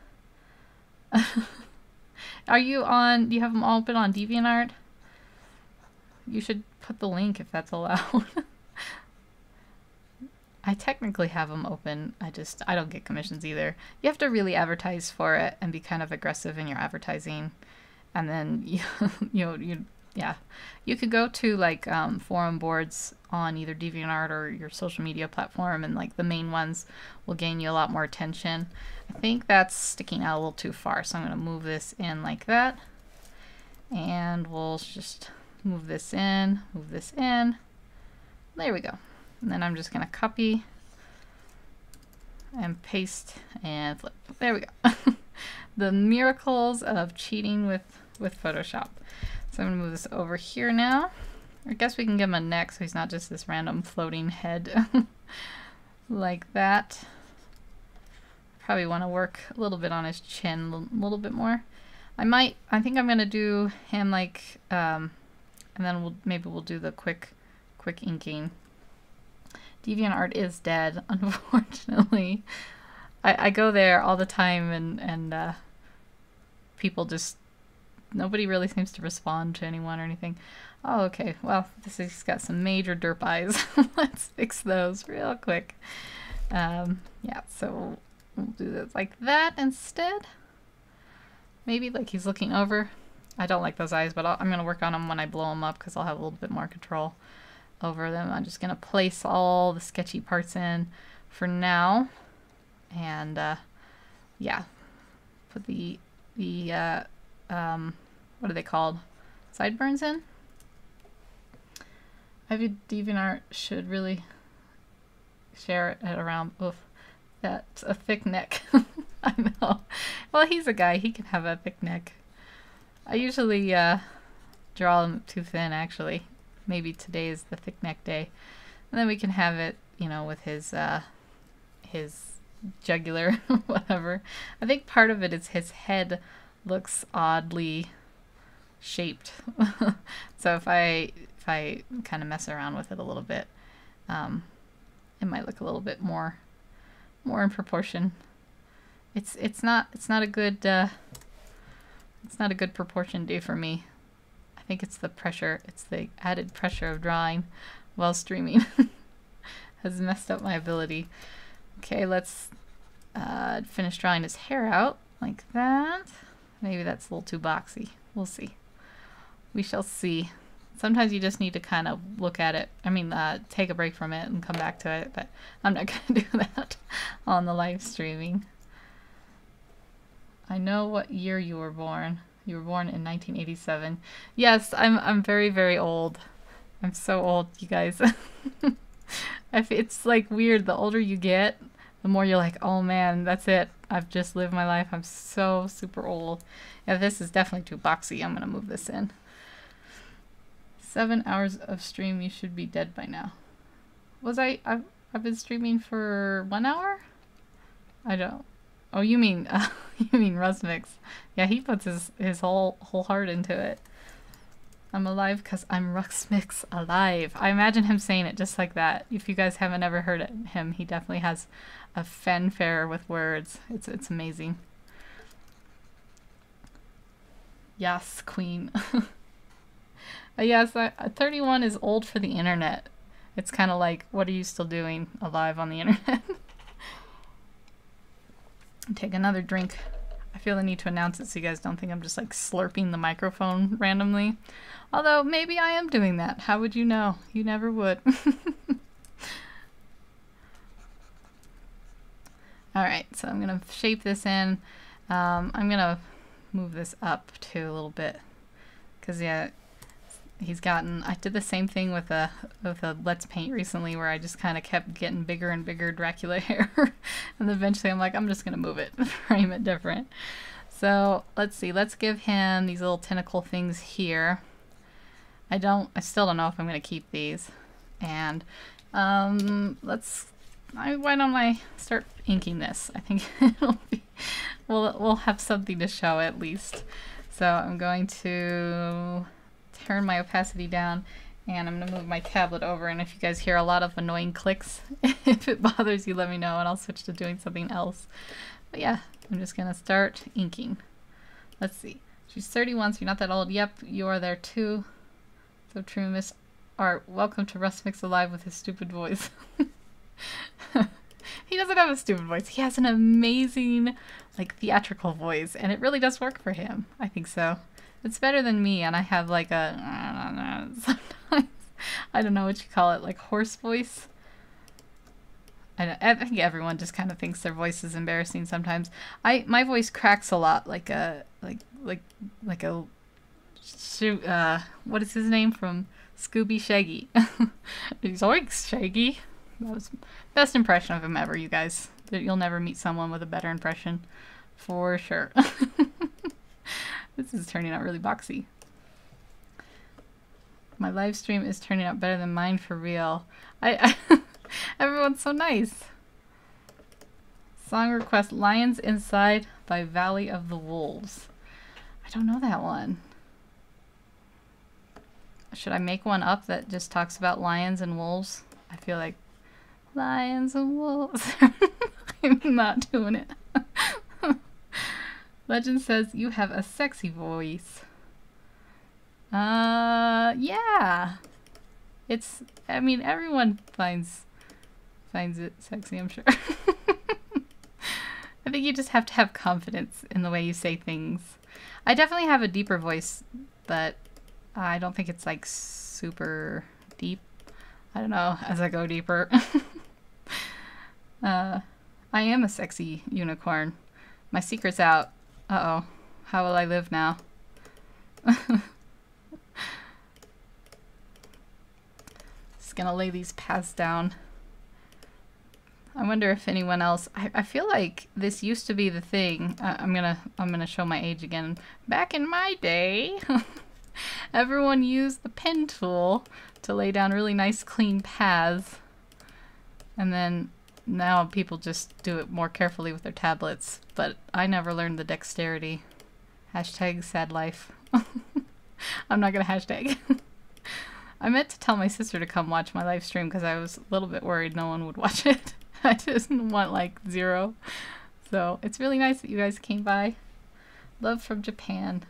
Are you on, do you have them all open on DeviantArt? You should put the link if that's allowed. I technically have them open. I don't get commissions either. You have to really advertise for it and be kind of aggressive in your advertising. And then you could go to like forum boards on either DeviantArt or your social media platform, and like the main ones will gain you a lot more attention. I think that's sticking out a little too far, so I'm going to move this in like that. And we'll just move this in, move this in. There we go. And then I'm just going to copy and paste and flip. There we go. The miracles of cheating with Photoshop. So I'm gonna move this over here now. I guess we can give him a neck so he's not just this random floating head. Like that. Probably want to work a little bit on his chin a little bit more. I think I'm gonna do him like and then maybe we'll do the quick inking. DeviantArt is dead, unfortunately. I go there all the time and people just, nobody really seems to respond to anyone or anything. Oh, okay. Well, this has got some major derp eyes. Let's fix those real quick. Yeah, so we'll do this like that instead. Maybe like he's looking over. I don't like those eyes, but I'm going to work on them when I blow them up because I'll have a little bit more control over them. I'm just going to place all the sketchy parts in for now. And yeah, put the what are they called? Sideburns in? I think DeviantArt should really share it around. Oof, that's a thick neck. I know. Well, he's a guy. He can have a thick neck. I usually draw them too thin, actually. Maybe today is the thick neck day. And then we can have it, you know, with his jugular, whatever. I think part of it is his head looks oddly shaped. So if I kind of mess around with it a little bit, it might look a little bit more in proportion. It's not a good proportion day for me. I think it's the pressure. It's the added pressure of drawing while streaming has messed up my ability. Okay, let's finish drawing his hair out like that. Maybe that's a little too boxy. We'll see. We shall see. Sometimes you just need to kind of look at it. I mean, take a break from it and come back to it, but I'm not going to do that on the live streaming. I know what year you were born. You were born in 1987. Yes, I'm very, very old. I'm so old, you guys. It's like weird. The older you get, the more you're like, oh man, that's it. I've just lived my life. I'm so super old. Yeah, this is definitely too boxy. I'm going to move this in. 7 hours of stream, you should be dead by now. I've been streaming for 1 hour? I don't. Oh, you mean Rusmix. Yeah, he puts his whole heart into it. I'm alive because I'm Rusmix alive. I imagine him saying it just like that. If you guys haven't ever heard him, he definitely has a fanfare with words. It's amazing. Yes, queen. Yes, 31 is old for the internet. It's kind of like, what are you still doing alive on the internet? Take another drink. I feel the need to announce it so you guys don't think I'm just like slurping the microphone randomly. Although maybe I am doing that. How would you know? You never would. Alright, so I'm going to shape this in. I'm going to move this up too a little bit. Because yeah, I did the same thing with a Let's Paint recently where I just kind of kept getting bigger and bigger Dracula hair. And eventually I'm like, I'm just going to move it, frame it different. So let's see, let's give him these little tentacle things here. I still don't know if I'm going to keep these. And why don't I start inking this? I think it'll be, we'll have something to show at least. So I'm going to turn my opacity down and I'm going to move my tablet over, and if you guys hear a lot of annoying clicks, if it bothers you, let me know and I'll switch to doing something else. But yeah, I'm just going to start inking. Let's see. She's 31, so you're not that old. Yep, you are there too. So true, MsArt. Welcome to Rusmix Alive with his stupid voice. He doesn't have a stupid voice. He has an amazing, like, theatrical voice, and it really does work for him. I think so. It's better than me, and I have like a, I don't know, sometimes, I don't know what you call it, like hoarse voice. I think everyone just kind of thinks their voice is embarrassing sometimes. My voice cracks a lot, like a, what is his name from Scooby Shaggy? He's always Shaggy. That was best impression of him ever, you guys. You'll never meet someone with a better impression. For sure. This is turning out really boxy. My live stream is turning out better than mine for real. Everyone's so nice. Song request Lions Inside by Valley of the Wolves. I don't know that one. Should I make one up that just talks about lions and wolves? I feel like lions and wolves. I'm not doing it. Legend says you have a sexy voice. Yeah. It's, I mean, everyone finds it sexy, I'm sure. I think you just have to have confidence in the way you say things. I definitely have a deeper voice, but I don't think it's like super deep. I don't know, as I go deeper. I am a sexy unicorn. My secret's out. Uh-oh. How will I live now? Just gonna lay these paths down. I wonder if anyone else... I feel like this used to be the thing. I'm gonna show my age again. Back in my day, everyone used the pen tool to lay down really nice clean paths. And then now people just do it more carefully with their tablets. But I never learned the dexterity. Hashtag sad life. I'm not gonna hashtag. I meant to tell my sister to come watch my live stream because I was a little bit worried no one would watch it. I just want like 0. So it's really nice that you guys came by. Love from Japan.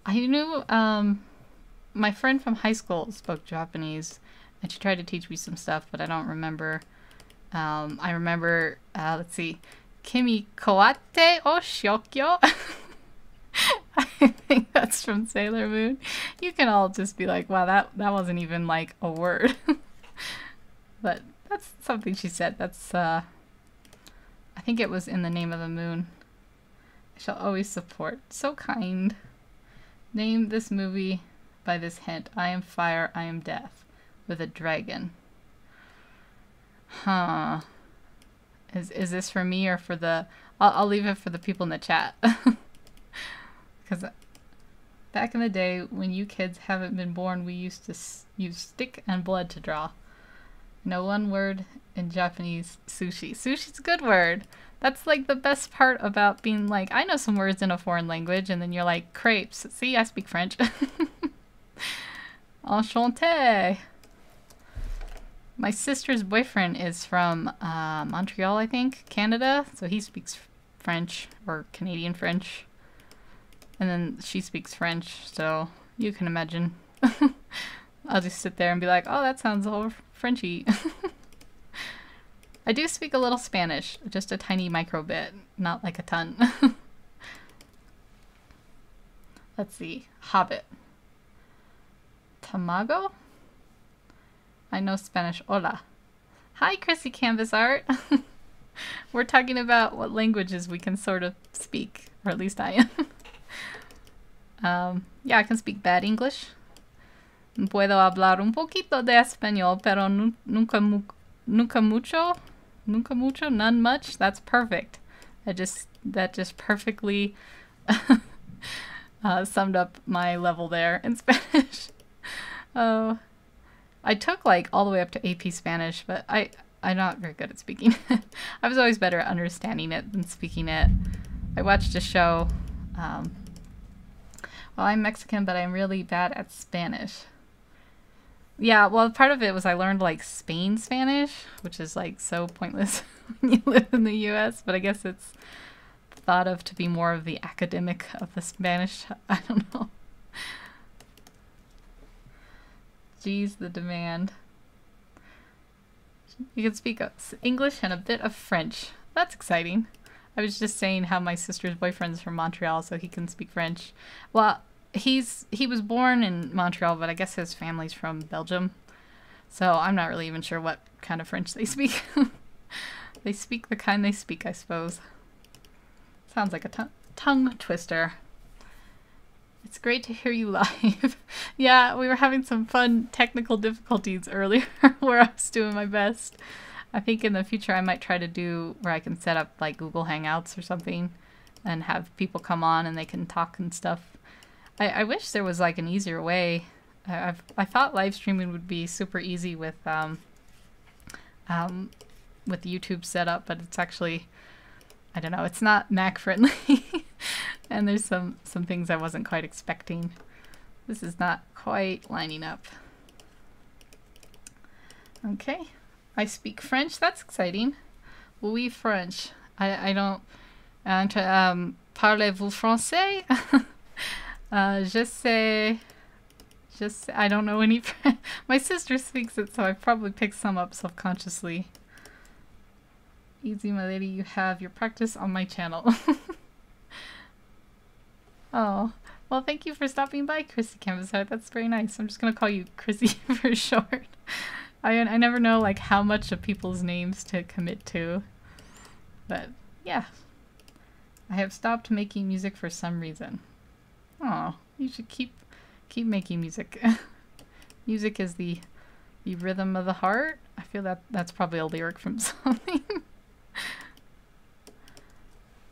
I knew my friend from high school spoke Japanese and she tried to teach me some stuff, but I don't remember. I remember, let's see, Kimi kawate o shokyo. I think that's from Sailor Moon. You can all just be like, wow, that wasn't even like a word. But that's something she said. That's, I think it was In the Name of the Moon. I shall always support. So kind. Name this movie by this hint. I am fire, I am death. With a dragon. Huh. Is this for me or for the... I'll leave it for the people in the chat. Because back in the day, when you kids haven't been born, we used to use stick and blood to draw. No one word in Japanese. Sushi. Sushi's a good word. That's like the best part about being like, I know some words in a foreign language, and then you're like, crepes. See, I speak French. Enchanté. My sister's boyfriend is from Montreal, I think, Canada. So he speaks French, or Canadian French. And then she speaks French, so you can imagine. I'll just sit there and be like, oh, that sounds all Frenchy. I do speak a little Spanish, just a tiny micro bit, not like a ton. Let's see. Hobbit. Tamago? I know Spanish. Hola. Hi, Chrissy Canvas Art. We're talking about what languages we can sort of speak, or at least I am. Yeah, I can speak bad English. Puedo hablar un poquito de español, pero nunca mucho. Nunca mucho, none much. That's perfect. That just perfectly summed up my level there in Spanish. Oh, I took like all the way up to AP Spanish, but I'm not very good at speaking. I was always better at understanding it than speaking it. I watched a show. Well, I'm Mexican, but I'm really bad at Spanish. Yeah, well, part of it was I learned like Spain Spanish, which is like so pointless when you live in the US, but I guess it's thought of to be more of the academic of the Spanish. I don't know. Geez, the demand. You can speak English and a bit of French. That's exciting. I was just saying how my sister's boyfriend's from Montreal, so he can speak French. Well, he was born in Montreal, but I guess his family's from Belgium. So I'm not really even sure what kind of French they speak. They speak the kind they speak, I suppose. Sounds like a tongue twister. It's great to hear you live. Yeah, we were having some fun technical difficulties earlier where I was doing my best. I think in the future I might try to do where I can set up like Google Hangouts or something and have people come on and they can talk and stuff. I wish there was like an easier way. I thought live streaming would be super easy with YouTube setup, but it's actually, I don't know, it's not Mac friendly. And there's some things I wasn't quite expecting. This is not quite lining up. Okay, I speak French. That's exciting. Oui, French. I don't. Parlez-vous français? Je sais. I don't know any French. My sister speaks it, so I probably picked some up self-consciously. Easy, my lady. You have your practice on my channel. Oh, well, thank you for stopping by, Chrissy Canvasheart. That's very nice. I'm just gonna call you Chrissy for short. I never know like how much of people's names to commit to, but yeah. I have stopped making music for some reason. Oh, you should keep making music. Music is the rhythm of the heart. I feel that's probably a lyric from something.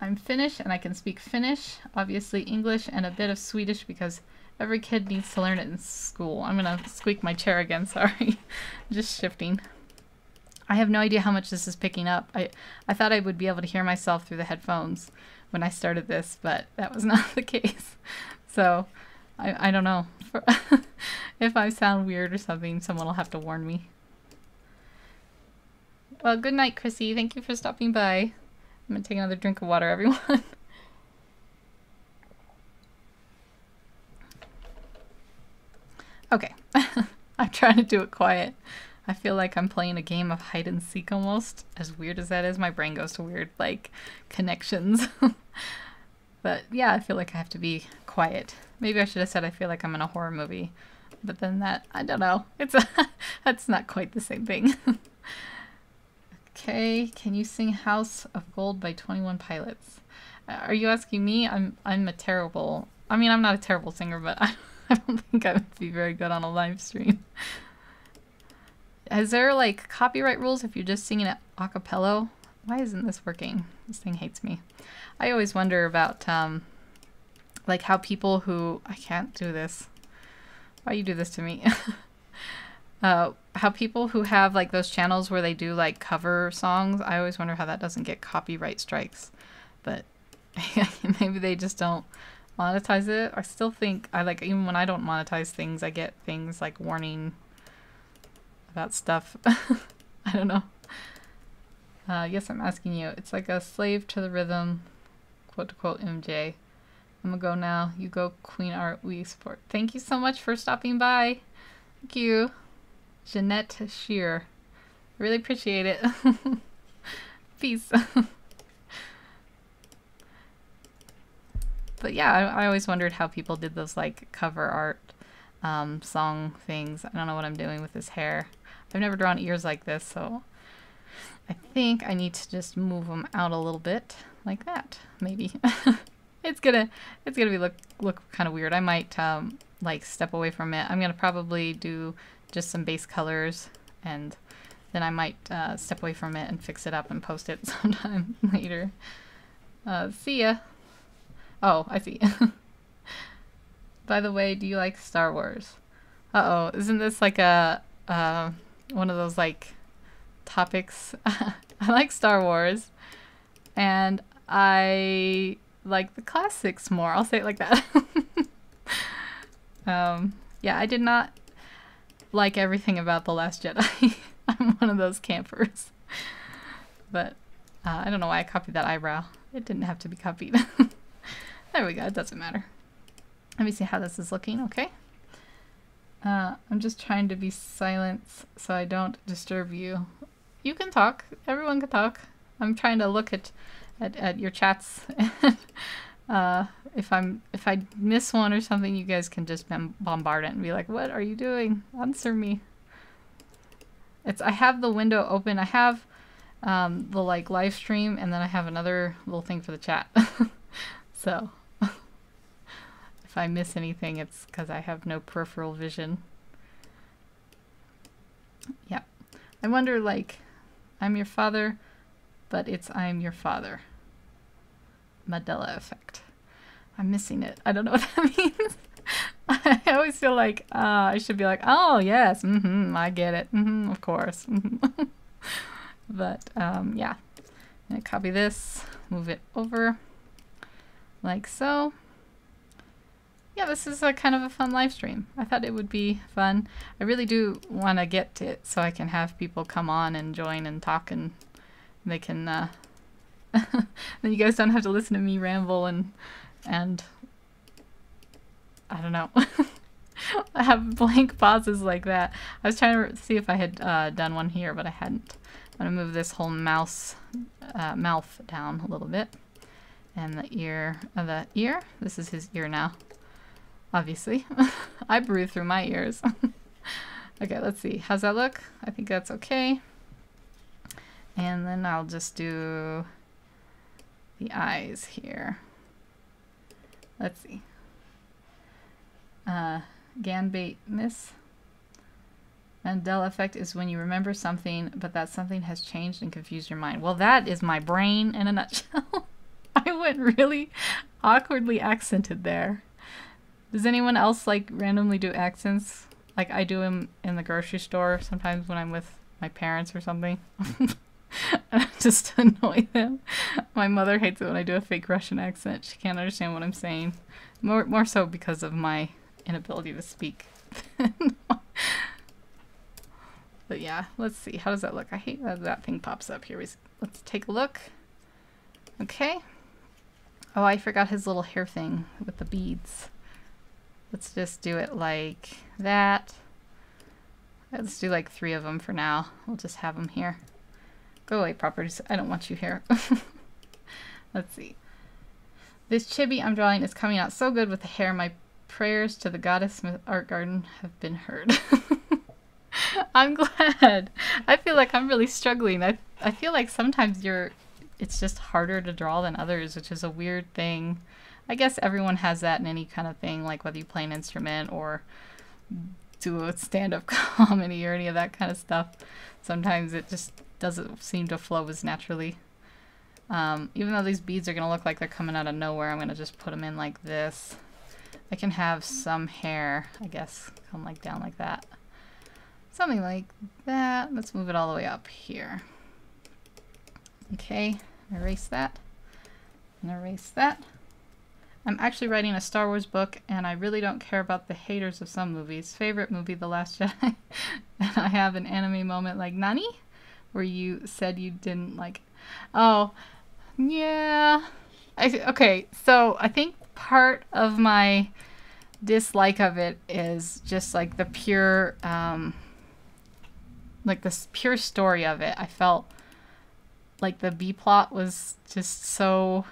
I'm Finnish and I can speak Finnish, obviously English, and a bit of Swedish because every kid needs to learn it in school. I'm gonna squeak my chair again, sorry. Just shifting. I have no idea how much this is picking up. I thought I would be able to hear myself through the headphones when I started this, but that was not the case. So I don't know. If I sound weird or something, someone will have to warn me. Well, good night, Chrissy. Thank you for stopping by. I'm gonna take another drink of water, everyone. Okay. I'm trying to do it quiet. I feel like I'm playing a game of hide and seek almost. As weird as that is, my brain goes to weird, like, connections. But yeah, I feel like I have to be quiet. Maybe I should have said I feel like I'm in a horror movie. But then that, I don't know. That's not quite the same thing. Okay, can you sing House of Gold by 21 Pilots? Are you asking me? I'm a terrible... I mean, I'm not a terrible singer, but I don't think I would be very good on a live stream. Is there, like, copyright rules if you're just singing it a cappella? Why isn't this working? This thing hates me. I always wonder about, like, how people who... I can't do this. Why you do this to me? How people who have like those channels where they do like cover songs, I always wonder how that doesn't get copyright strikes. But maybe they just don't monetize it. I still think even when I don't monetize things, I get things like warning about stuff. I don't know. Yes, I'm asking you. It's like a slave to the rhythm, quote to quote MJ. I'm gonna go now. You go, Queen Art. We support. Thank you so much for stopping by. Thank you. Jeanette Shear. Really appreciate it. Peace. But yeah, I always wondered how people did those like cover art song things. I don't know what I'm doing with this hair. I've never drawn ears like this, so I think I need to just move them out a little bit like that, maybe. It's gonna be look kind of weird. I might like step away from it. I'm gonna probably do just some base colors, and then I might step away from it and fix it up and post it sometime later. See ya. Oh, I see. By the way, do you like Star Wars? Uh-oh, isn't this like a one of those like topics? I like Star Wars, and I like the classics more. I'll say it like that. Yeah, I did not like everything about The Last Jedi. I'm one of those campers. But I don't know why I copied that eyebrow. It didn't have to be copied. There we go. It doesn't matter. Let me see how this is looking. Okay. I'm just trying to be silent so I don't disturb you. You can talk. Everyone can talk. I'm trying to look at your chats. If I miss one or something, you guys can just bombard it and be like, "What are you doing? Answer me." I have the window open. I have the like live stream, and then I have another little thing for the chat. So if I miss anything, it's because I have no peripheral vision. Yeah, I wonder, like, I'm your father, but it's I'm your father. Mandela effect. I'm missing it. I don't know what that means. I always feel like I should be like, oh, yes, I get it. Of course. But, yeah. I'm going to copy this, move it over like so. Yeah, this is a kind of a fun live stream. I thought it would be fun. I really do want to get to it so I can have people come on and join and talk, and they can, then you guys don't have to listen to me ramble and I don't know. I have blank pauses like that. I was trying to see if I had done one here, but I hadn't. I'm going to move this whole mouth down a little bit. And the ear, this is his ear now. Obviously. I breathe through my ears. Okay, let's see. How's that look? I think that's okay. And then I'll just do the eyes here. Let's see. Ganbait miss. Mandela effect is when you remember something, but that something has changed and confused your mind. Well, that is my brain in a nutshell. I went really awkwardly accented there. Does anyone else like randomly do accents? Like I do them in the grocery store sometimes when I'm with my parents or something. I just annoy them. My mother hates it when I do a fake Russian accent. She can't understand what I'm saying. More so because of my inability to speak. But yeah, let's see. How does that look? I hate that that thing pops up here. Let's take a look. Okay. Oh, I forgot his little hair thing with the beads. Let's just do it like that. Let's do like 3 of them for now. We'll just have them here. Go away, properties. I don't want you here. Let's see. This chibi I'm drawing is coming out so good with the hair. My prayers to the goddess art garden have been heard. I'm glad. I feel like I'm really struggling. I feel like sometimes it's just harder to draw than others, which is a weird thing. I guess everyone has that in any kind of thing, like whether you play an instrument or do a stand-up comedy or any of that kind of stuff. Sometimes it just doesn't seem to flow as naturally. Even though these beads are going to look like they're coming out of nowhere, I'm going to just put them in like this. I can have some hair, I guess, come like down like that. Something like that. Let's move it all the way up here. Okay, erase that. And erase that. I'm actually writing a Star Wars book, and I really don't care about the haters of some movies. Favorite movie, The Last Jedi. And I have an anime moment like, Nani? Where you said you didn't like... Oh, yeah. Okay, so I think part of my dislike of it is just like the pure... like this pure story of it. I felt like the B-plot was just so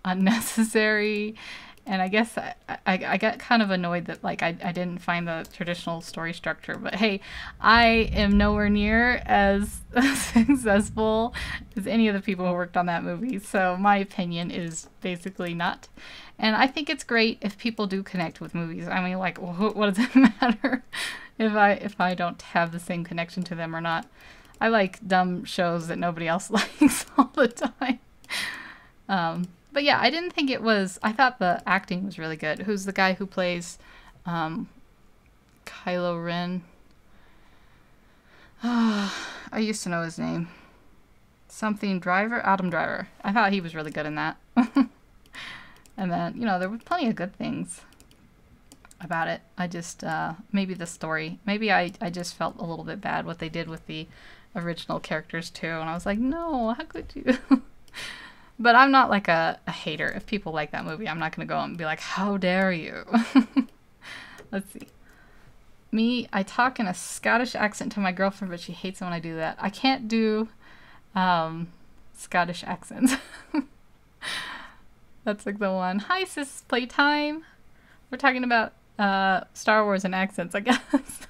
unnecessary, and I guess I got kind of annoyed that like I didn't find the traditional story structure. But hey, I am nowhere near as successful as any of the people who worked on that movie, so my opinion is basically not. And I think it's great if people do connect with movies. I mean, like, what does it matter if I don't have the same connection to them or not? I like dumb shows that nobody else likes all the time. But yeah, I didn't think it was... I thought the acting was really good. Who's the guy who plays Kylo Ren? I used to know his name. Something Driver? Adam Driver. I thought he was really good in that. And then, you know, there were plenty of good things about it. I just, maybe the story. Maybe I just felt a little bit bad what they did with the original characters too. And I was like, no, how could you? But I'm not like a hater. If people like that movie, I'm not going to go and be like, how dare you? Let's see. Me, I talk in a Scottish accent to my girlfriend, but she hates it when I do that. I can't do Scottish accents. That's like the one. Hi, sis, playtime. We're talking about Star Wars and accents, I guess.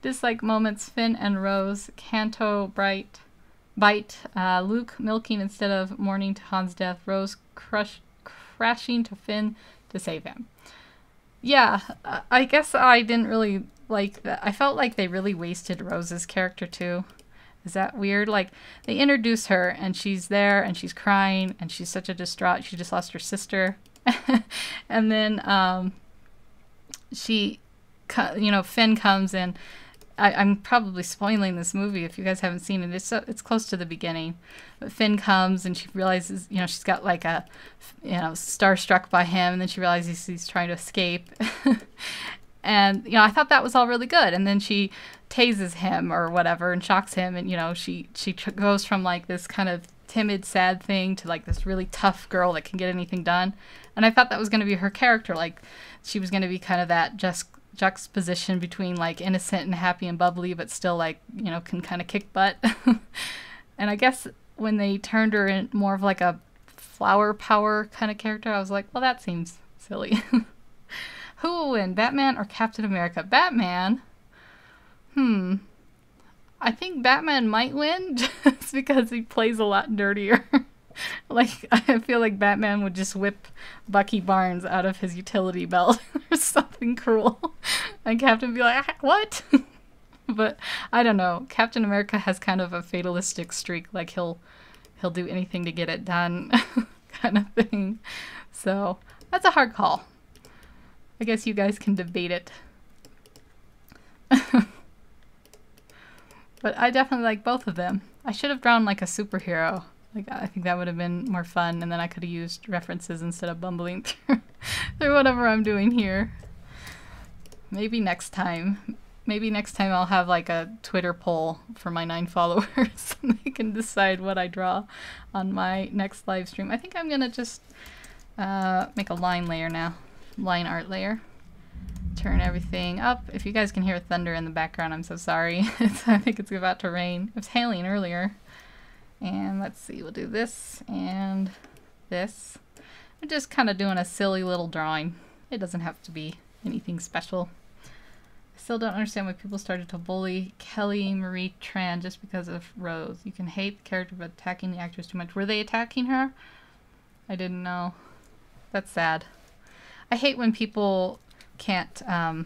Dislike moments, Finn and Rose, Canto, Bite, Luke milking instead of mourning to Han's death, Rose crashing to Finn to save him. Yeah, I guess I didn't really like that. I felt like they really wasted Rose's character too. Is that weird? Like, they introduce her and she's there and she's crying and she's such a distraught. She just lost her sister. And then she, you know, Finn comes in. I'm probably spoiling this movie if you guys haven't seen it. It's close to the beginning. But Finn comes and she realizes, you know, she's got like a, you know, starstruck by him. And then she realizes he's trying to escape. And, you know, I thought that was all really good. And then she tases him or whatever and shocks him. And, you know, she goes from like this kind of timid, sad thing to like this really tough girl that can get anything done. And I thought that was going to be her character. Like, she was going to be kind of that juxtaposition between like innocent and happy and bubbly, but still like, you know, can kind of kick butt. And I guess when they turned her in more of like a flower power kind of character, I was like, well, that seems silly. Who will win, Batman or Captain America? Batman? I think Batman might win just because he plays a lot dirtier. Like, I feel like Batman would just whip Bucky Barnes out of his utility belt or something cruel. And Captain would be like, what? But I don't know. Captain America has kind of a fatalistic streak. Like, he'll do anything to get it done kind of thing. So, that's a hard call. I guess you guys can debate it. But I definitely like both of them. I should have drawn like a superhero. Like, I think that would have been more fun, and then I could have used references instead of bumbling through whatever I'm doing here. Maybe next time. Maybe next time I'll have like a Twitter poll for my 9 followers and they can decide what I draw on my next live stream. I think I'm gonna just make a line layer now. Line art layer. Turn everything up. If you guys can hear thunder in the background, I'm so sorry. I think it's about to rain. It was hailing earlier. And let's see, we'll do this and this. I'm just kind of doing a silly little drawing. It doesn't have to be anything special. I still don't understand why people started to bully Kelly Marie Tran just because of Rose. You can hate the character but attacking the actress too much. Were they attacking her? I didn't know. That's sad. I hate when people can't, I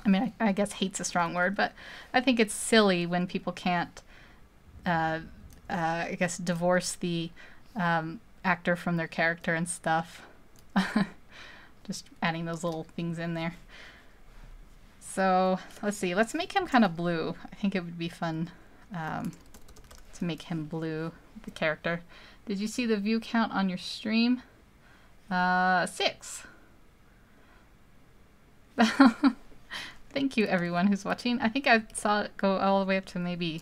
mean, I guess hate's a strong word, but I think it's silly when people can't, I guess, divorce the actor from their character and stuff. Just adding those little things in there. So, let's see. Let's make him kind of blue. I think it would be fun to make him blue, the character. Did you see the view count on your stream? 6. Thank you, everyone who's watching. I think I saw it go all the way up to maybe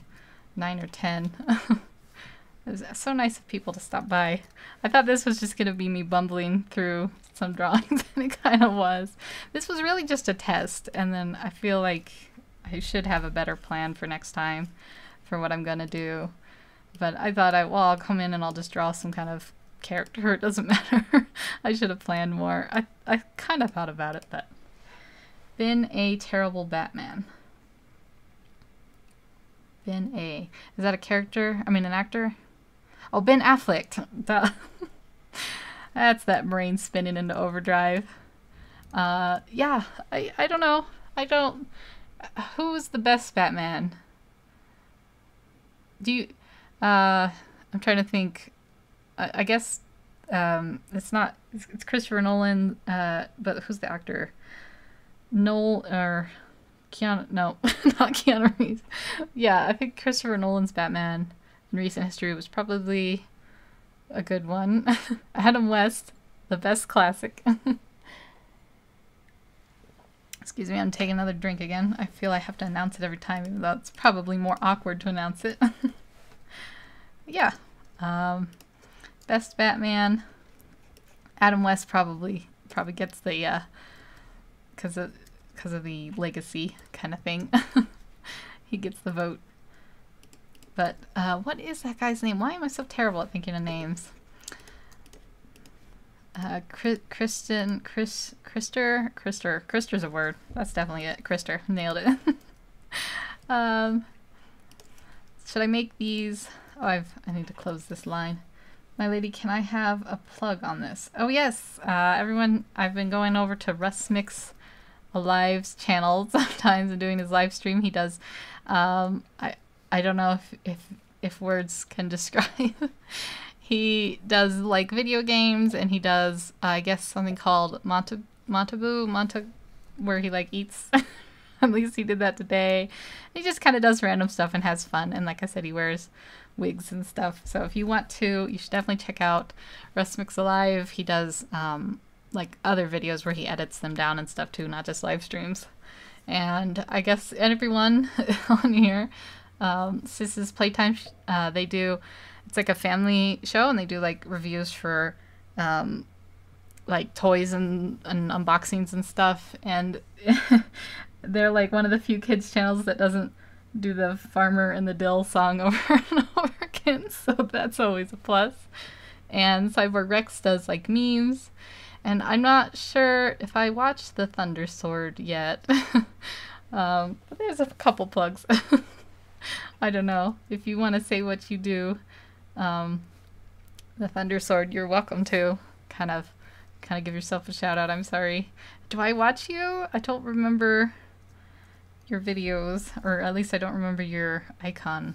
9 or 10. It was so nice of people to stop by. I thought this was just going to be me bumbling through some drawings, and it kind of was. This was really just a test, and then I feel like I should have a better plan for next time for what I'm going to do. But I thought, well, I'll come in and I'll just draw some kind of character. It doesn't matter. I should have planned more. I kind of thought about it, but been a terrible Batman. Ben A. Is that a character? I mean, an actor? Oh, Ben Affleck. That's that brain spinning into overdrive. Yeah, I don't know. Who's the best Batman? Do you, I'm trying to think. I guess, it's Christopher Nolan, but who's the actor? Noel, or Keanu, no, not Keanu Reeves. Yeah, I think Christopher Nolan's Batman in recent history was probably a good one. Adam West, the best classic. Excuse me, I'm taking another drink again. I feel I have to announce it every time, even though it's probably more awkward to announce it. Yeah. Best Batman. Adam West probably gets the, because of the legacy kind of thing. He gets the vote. But what is that guy's name? Why am I so terrible at thinking of names? Krister's a word. That's definitely it. Krister. Nailed it. Should I make these? Oh, I need to close this line. My lady, can I have a plug on this? Oh yes, everyone, I've been going over to Russ Mix Alive's channel sometimes and doing his live stream. He does, I don't know if words can describe. He does like video games, and he does I guess something called Montabu, where he like eats. At least he did that today. He just kind of does random stuff and has fun. And like I said, he wears wigs and stuff. So if you want to, you should definitely check out Russ Mix Alive. He does like other videos where he edits them down and stuff too, not just live streams. And I guess everyone on here, Sis's Playtime, they do, it's like a family show, and they do like reviews for like toys and unboxings and stuff. And they're like one of the few kids channels that doesn't do the Farmer and the Dill song over and over again, so that's always a plus. And Cyborg Rex does like memes, and I'm not sure if I watched the Thunder Sword yet. But there's a couple plugs. I don't know if you want to say what you do. The Thunder Sword, you're welcome to kind of give yourself a shout out. I'm sorry. Do I watch you? I don't remember your videos, or at least I don't remember your icon.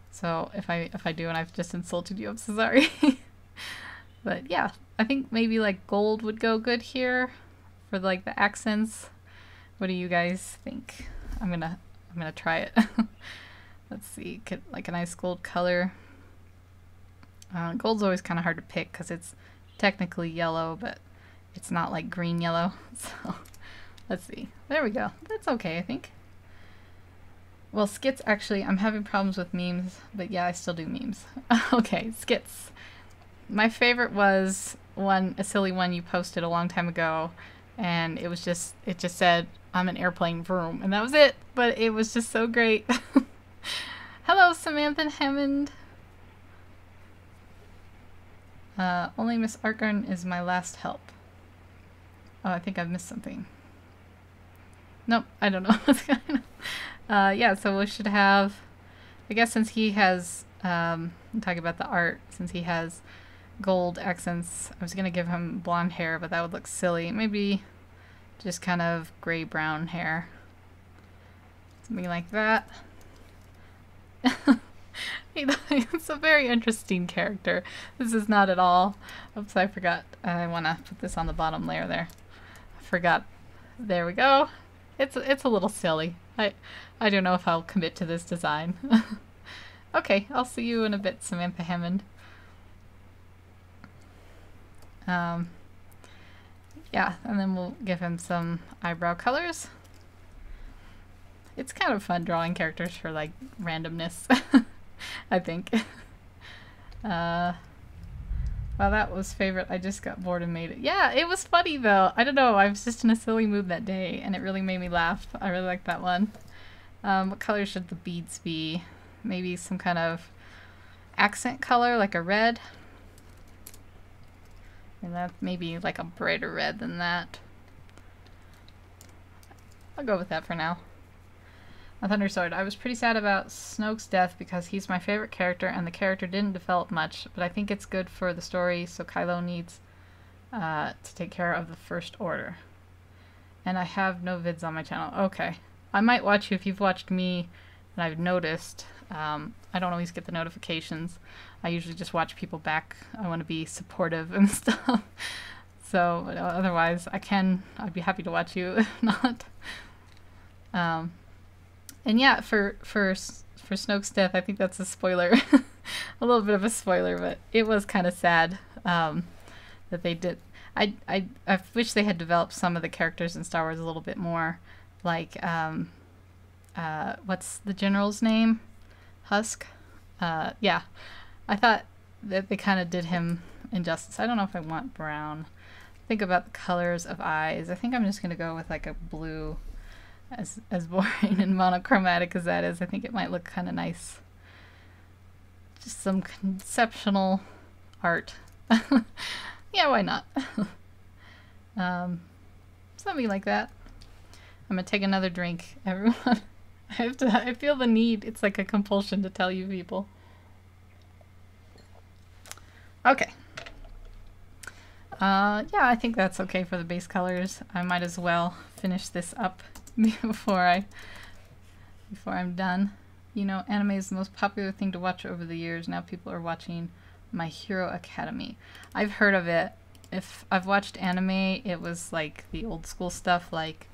So if I do and I've just insulted you, I'm so sorry. But yeah, I think maybe like gold would go good here for like the accents. What do you guys think? I'm gonna try it. Let's see, get like a nice gold color. Gold's always kind of hard to pick because it's technically yellow, but it's not like green yellow. So let's see. There we go. That's okay, I think. Well, skits, actually, I'm having problems with memes, but yeah, I still do memes. Okay, skits. My favorite was a silly one you posted a long time ago, and it just said, "I'm an airplane, vroom," and that was it, but it was just so great. Hello, Samantha Hammond. Only Miss Artgarden is my last help. Oh, I think I've missed something. Nope, I don't know what's going on. Yeah, so we should have, I guess since he has, I'm talking about the art, since he has gold accents, I was going to give him blonde hair, but that would look silly. Maybe just kind of gray-brown hair. Something like that. It's a very interesting character. This is not at all. Oops, I forgot. I want to put this on the bottom layer there. I forgot. There we go. It's a little silly. I don't know if I'll commit to this design. Okay, I'll see you in a bit, Samantha Hammond. Yeah, and then we'll give him some eyebrow colors. It's kind of fun drawing characters for like randomness. I think. Well, that was favorite. I just got bored and made it. Yeah, it was funny though. I don't know. I was just in a silly mood that day, and it really made me laugh. I really liked that one. What color should the beads be? Maybe some kind of accent color, like a red. And that maybe like a brighter red than that. I'll go with that for now. A Thunder Sword. I was pretty sad about Snoke's death because he's my favorite character and the character didn't develop much, but I think it's good for the story, so Kylo needs to take care of the First Order. And I have no vids on my channel. Okay. I might watch you if you've watched me and I've noticed. I don't always get the notifications. I usually just watch people back. I want to be supportive and stuff. So otherwise I'd be happy to watch you if not. And yeah, for Snoke's death, I think that's a spoiler. A little bit of a spoiler, but it was kind of sad that they did. I wish they had developed some of the characters in Star Wars a little bit more. Like, what's the general's name? Husk? Yeah. I thought that they kind of did him injustice. I don't know if I want brown. Think about the colors of eyes. I think I'm just going to go with like a blue. As boring and monochromatic as that is, I think it might look kind of nice. Just some conceptual art. Yeah, why not? Something like that. I'm gonna take another drink, everyone. I feel the need. It's like a compulsion to tell you people. Okay. Yeah, I think that's okay for the base colors. I might as well finish this up before I'm done. You know, anime is the most popular thing to watch over the years. Now people are watching My Hero Academy. I've heard of it. If I've watched anime, it was like the old school stuff like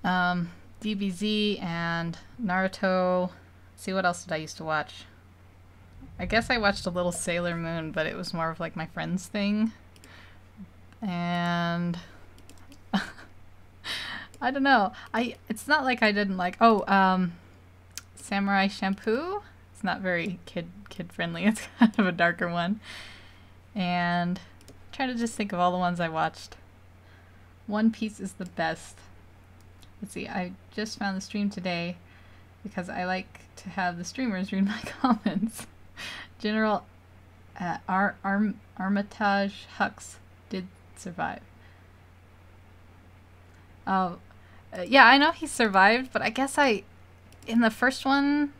DBZ and Naruto. See, what else did I used to watch? I guess I watched a little Sailor Moon, but it was more of like my friend's thing. And I don't know. It's not like I didn't like Samurai Shampoo. It's not very kid friendly. It's kind of a darker one. And I'm trying to just think of all the ones I watched. One Piece is the best. Let's see. I just found the stream today because I like to have the streamers read my comments. General Armitage Hux did survive. Oh, yeah, I know he survived, but I guess in the first one,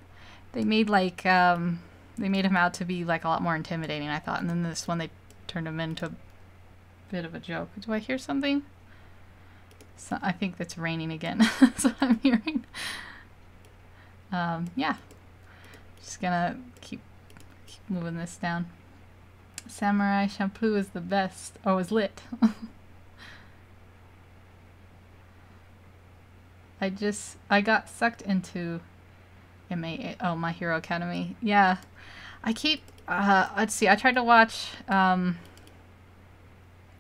they made they made him out to be like a lot more intimidating, I thought, and then this one they turned him into a bit of a joke. Do I hear something? So I think it's raining again. That's what I'm hearing. Yeah, just gonna keep moving this down. Samurai Shampoo is the best. Oh, it's lit. I got sucked into My Hero Academy. Yeah. I keep let's see, I tried to watch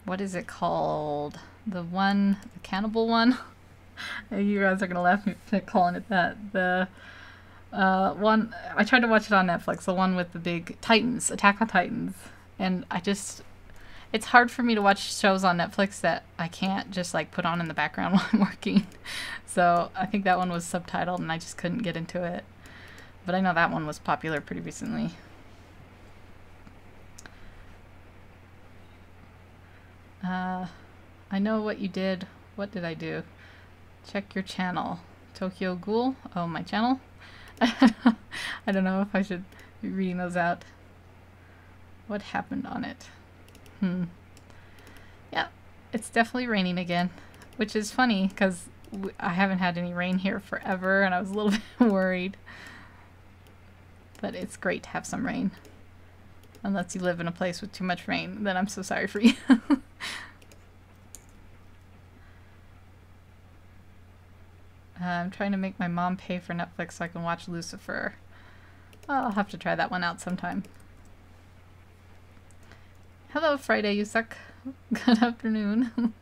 what is it called? The cannibal one? You guys are gonna laugh at me calling it that. The one I tried to watch it on Netflix, the one with the big Titans, Attack on Titans. And it's hard for me to watch shows on Netflix that I can't just like put on in the background while I'm working. So I think that one was subtitled and I just couldn't get into it. But I know that one was popular pretty recently. I know what you did. What did I do? Check your channel. Tokyo Ghoul? Oh, my channel? I don't know if I should be reading those out. What happened on it? Yeah, it's definitely raining again, which is funny because I haven't had any rain here forever and I was a little bit worried. But it's great to have some rain. Unless you live in a place with too much rain, then I'm so sorry for you. I'm trying to make my mom pay for Netflix so I can watch Lucifer. I'll have to try that one out sometime. Hello, Friday, you suck. Good afternoon.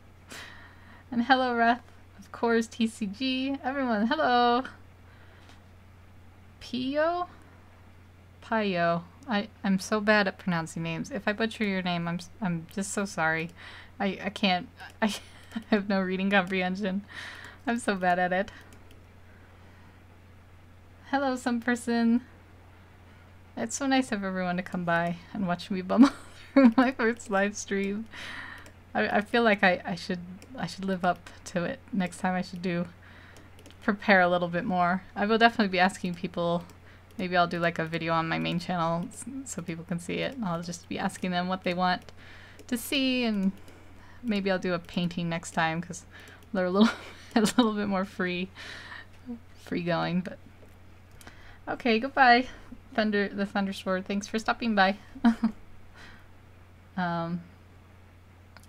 And hello, Wrath. Of course, TCG. Everyone, hello. Pio? Pio. I'm so bad at pronouncing names. If I butcher your name, I'm just so sorry. I can't. I have no reading comprehension. I'm so bad at it. Hello, some person. It's so nice of everyone to come by and watch me bumble through my first live stream. I feel like I should live up to it. Next time I should prepare a little bit more. I will definitely be asking people. Maybe I'll do like a video on my main channel so people can see it. I'll just be asking them what they want to see, and maybe I'll do a painting next time because they're a little bit more free going. But okay, goodbye, the Thundersword. Thanks for stopping by.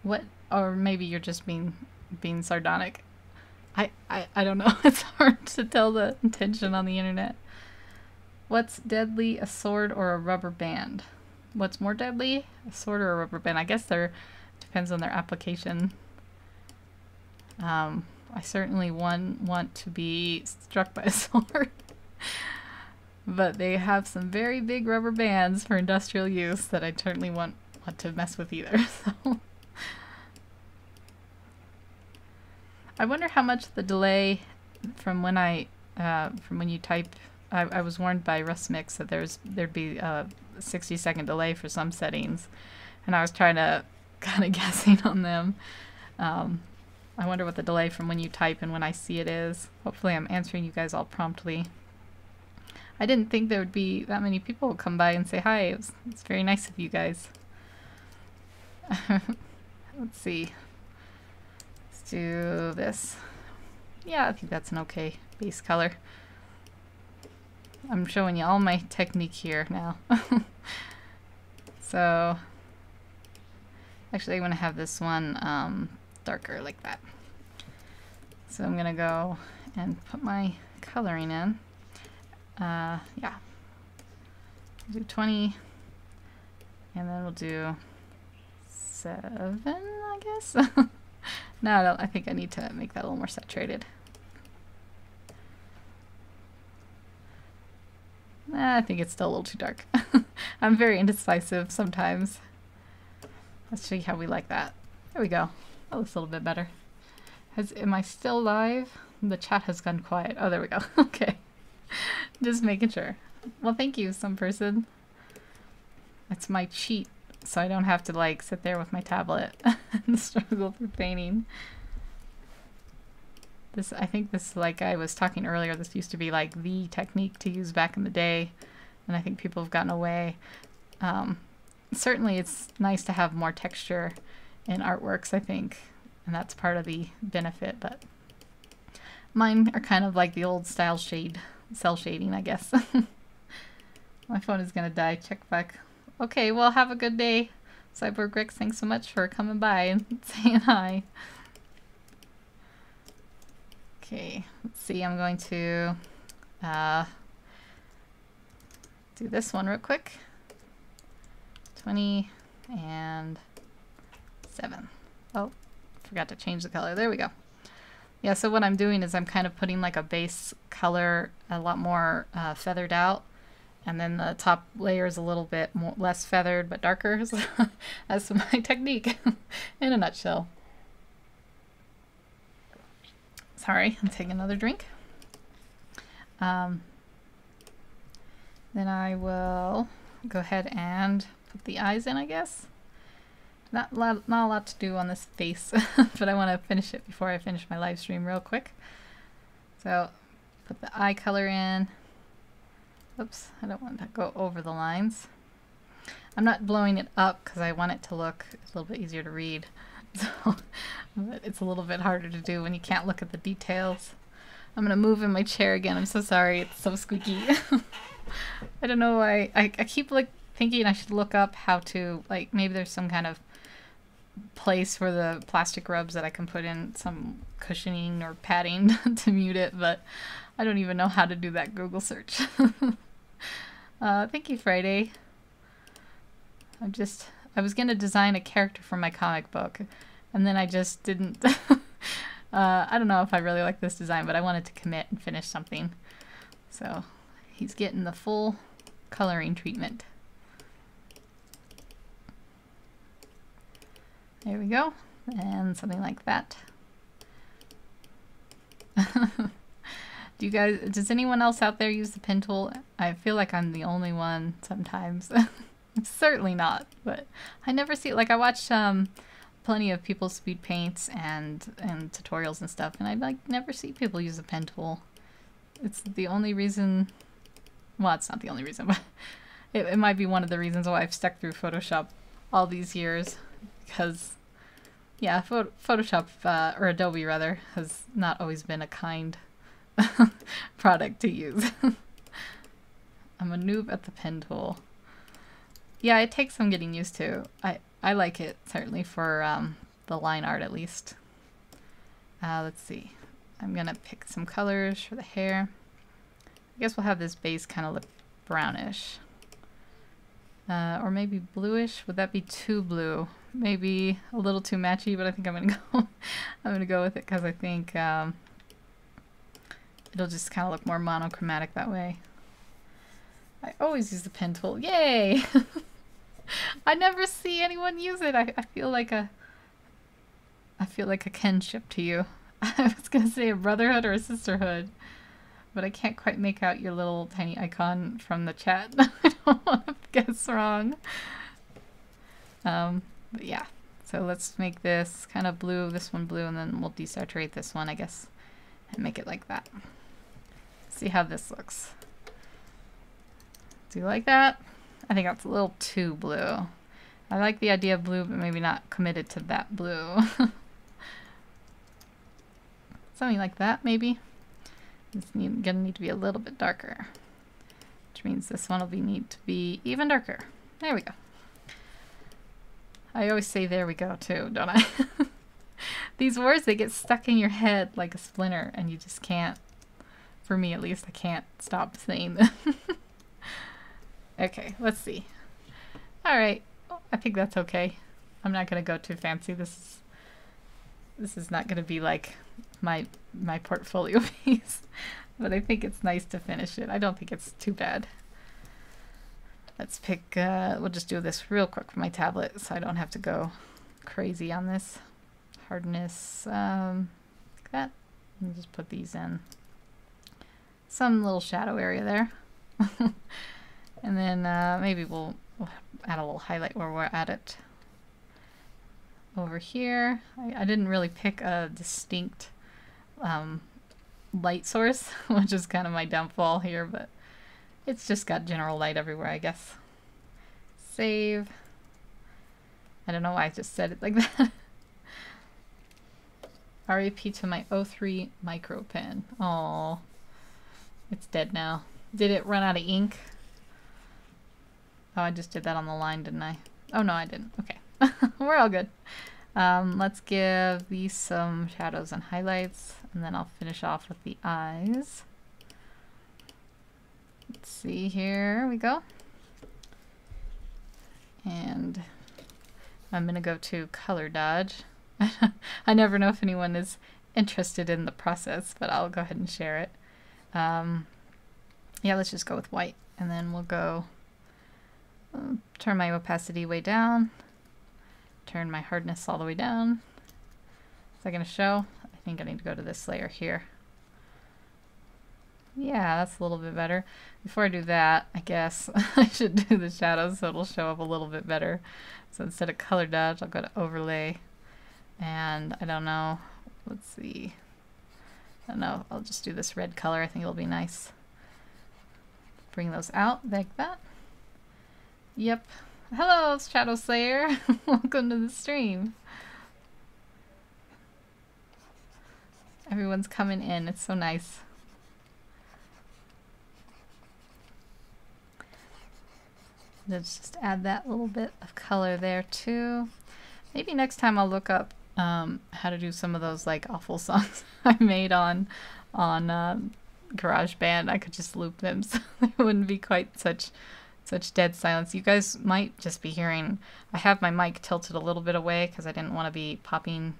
What? Or maybe you're just being sardonic. I don't know. It's hard to tell the intention on the internet. What's deadly, a sword or a rubber band? What's more deadly, a sword or a rubber band? I guess depends on their application. I certainly want to be struck by a sword. But they have some very big rubber bands for industrial use that I certainly want to mess with either. So I wonder how much the delay from when you type. I was warned by RustMix that there'd be a 60-second delay for some settings, and I was trying to kind of guessing on them. I wonder what the delay from when you type and when I see it is. Hopefully I'm answering you guys all promptly. I didn't think there would be that many people come by and say hi. It's very nice of you guys. Let's see. Let's do this. Yeah, I think that's an okay base color. I'm showing you all my technique here now. So actually I'm going to have this one darker like that. So I'm going to go and put my coloring in. Yeah. Do 20, and then we'll do 7, I guess. No, I think I need to make that a little more saturated. I think it's still a little too dark. I'm very indecisive sometimes. Let's see how we like that. There we go. That looks a little bit better. Am I still live? The chat has gone quiet. Oh, there we go. Okay. Just making sure. Well, thank you, some person. That's my cheat, so I don't have to like sit there with my tablet and struggle through painting. This, I think this, like I was talking earlier, this used to be like the technique to use back in the day, and I think people have gotten away. Certainly it's nice to have more texture in artworks, I think, and that's part of the benefit, but mine are kind of like the old style cell shading, I guess. My phone is gonna die. Check back. Okay, well, have a good day. Cyborg Rex, thanks so much for coming by and saying hi. Okay, let's see. I'm going to do this one real quick. 20 and 7. Oh, forgot to change the color. There we go. Yeah, so what I'm doing is I'm kind of putting like a base color a lot more feathered out, and then the top layer is a little bit more, less feathered but darker. So that's my technique in a nutshell. Sorry, I'm taking another drink. Then I will go ahead and put the eyes in, I guess. Not a lot to do on this face, but I want to finish it before I finish my live stream real quick. So put the eye color in. Oops, I don't want to go over the lines. I'm not blowing it up because I want it to look a little bit easier to read. So, but it's a little bit harder to do when you can't look at the details. I'm going to move in my chair again. I'm so sorry. It's so squeaky. I don't know why. I keep like thinking I should look up how to, like, maybe there's some kind of place for the plastic rubs that I can put in some cushioning or padding to mute it, but I don't even know how to do that Google search. Thank you, Friday. I was going to design a character for my comic book, and then I just didn't. I don't know if I really like this design, but I wanted to commit and finish something. So he's getting the full coloring treatment. There we go. And something like that. Does anyone else out there use the pen tool? I feel like I'm the only one sometimes. Certainly not, but I never see it. Like, I watch plenty of people's speed paints and tutorials and stuff, and I like never see people use a pen tool. It's the only reason. Well, it's not the only reason, but it might be one of the reasons why I've stuck through Photoshop all these years, because yeah, Photoshop or Adobe rather has not always been a kind product to use. I'm a noob at the pen tool. Yeah, it takes some getting used to. I like it, certainly, for the line art at least. Let's see. I'm going to pick some colors for the hair. I guess we'll have this base kind of look brownish. Or maybe bluish. Would that be too blue? Maybe a little too matchy, but I think I'm going to go I'm going to go with it because I think it'll just kind of look more monochromatic that way. I always use the pen tool. Yay! I never see anyone use it. I feel like a kinship to you. I was gonna say a brotherhood or a sisterhood, but I can't quite make out your little tiny icon from the chat. I don't want to guess wrong. But yeah, so let's make this kind of blue, this one blue, and then we'll desaturate this one, I guess, and make it like that. See how this looks. Do you like that? I think that's a little too blue. I like the idea of blue, but maybe not committed to that blue. Something like that, maybe. It's gonna need to be a little bit darker. which means this one will need to be even darker. There we go. I always say there we go too, don't I? These words, they get stuck in your head like a splinter and you just can't, for me at least, I can't stop saying them. Okay, let's see. All right, I think that's okay. I'm not gonna go too fancy. This is not gonna be like my portfolio piece, but I think it's nice to finish it. I don't think it's too bad. Let's pick, we'll just do this real quick for my tablet so I don't have to go crazy on this. Hardness, like that. And just put these in some little shadow area there. And then maybe we'll add a little highlight where we're at it. Over here, I didn't really pick a distinct light source, which is kind of my downfall here, but it's just got general light everywhere, I guess. Save. I don't know why I just said it like that. RAP to my O3 micro pen. Oh, it's dead now. Did it run out of ink? Oh, I just did that on the line, didn't I? Oh, no, I didn't. Okay. We're all good. Let's give these some shadows and highlights, and then I'll finish off with the eyes. Let's see, here we go. And I'm going to go to color dodge. I never know if anyone is interested in the process, but I'll go ahead and share it. Yeah, let's just go with white, and then we'll go turn my opacity way down, turn my hardness all the way down. Is that going to show? I think I need to go to this layer here. Yeah, that's a little bit better. Before I do that, I guess I should do the shadows so it'll show up a little bit better. So instead of color dodge, I'll go to overlay. And I don't know, let's see. I don't know, I'll just do this red color. I think it'll be nice. Bring those out like that. Yep. Hello, Shadow Slayer. Welcome to the stream. Everyone's coming in. It's so nice. Let's just add that little bit of color there too. Maybe next time I'll look up how to do some of those like awful songs I made on GarageBand. I could just loop them so it wouldn't be quite such dead silence. You guys might just be hearing, I have my mic tilted a little bit away because I didn't want to be popping.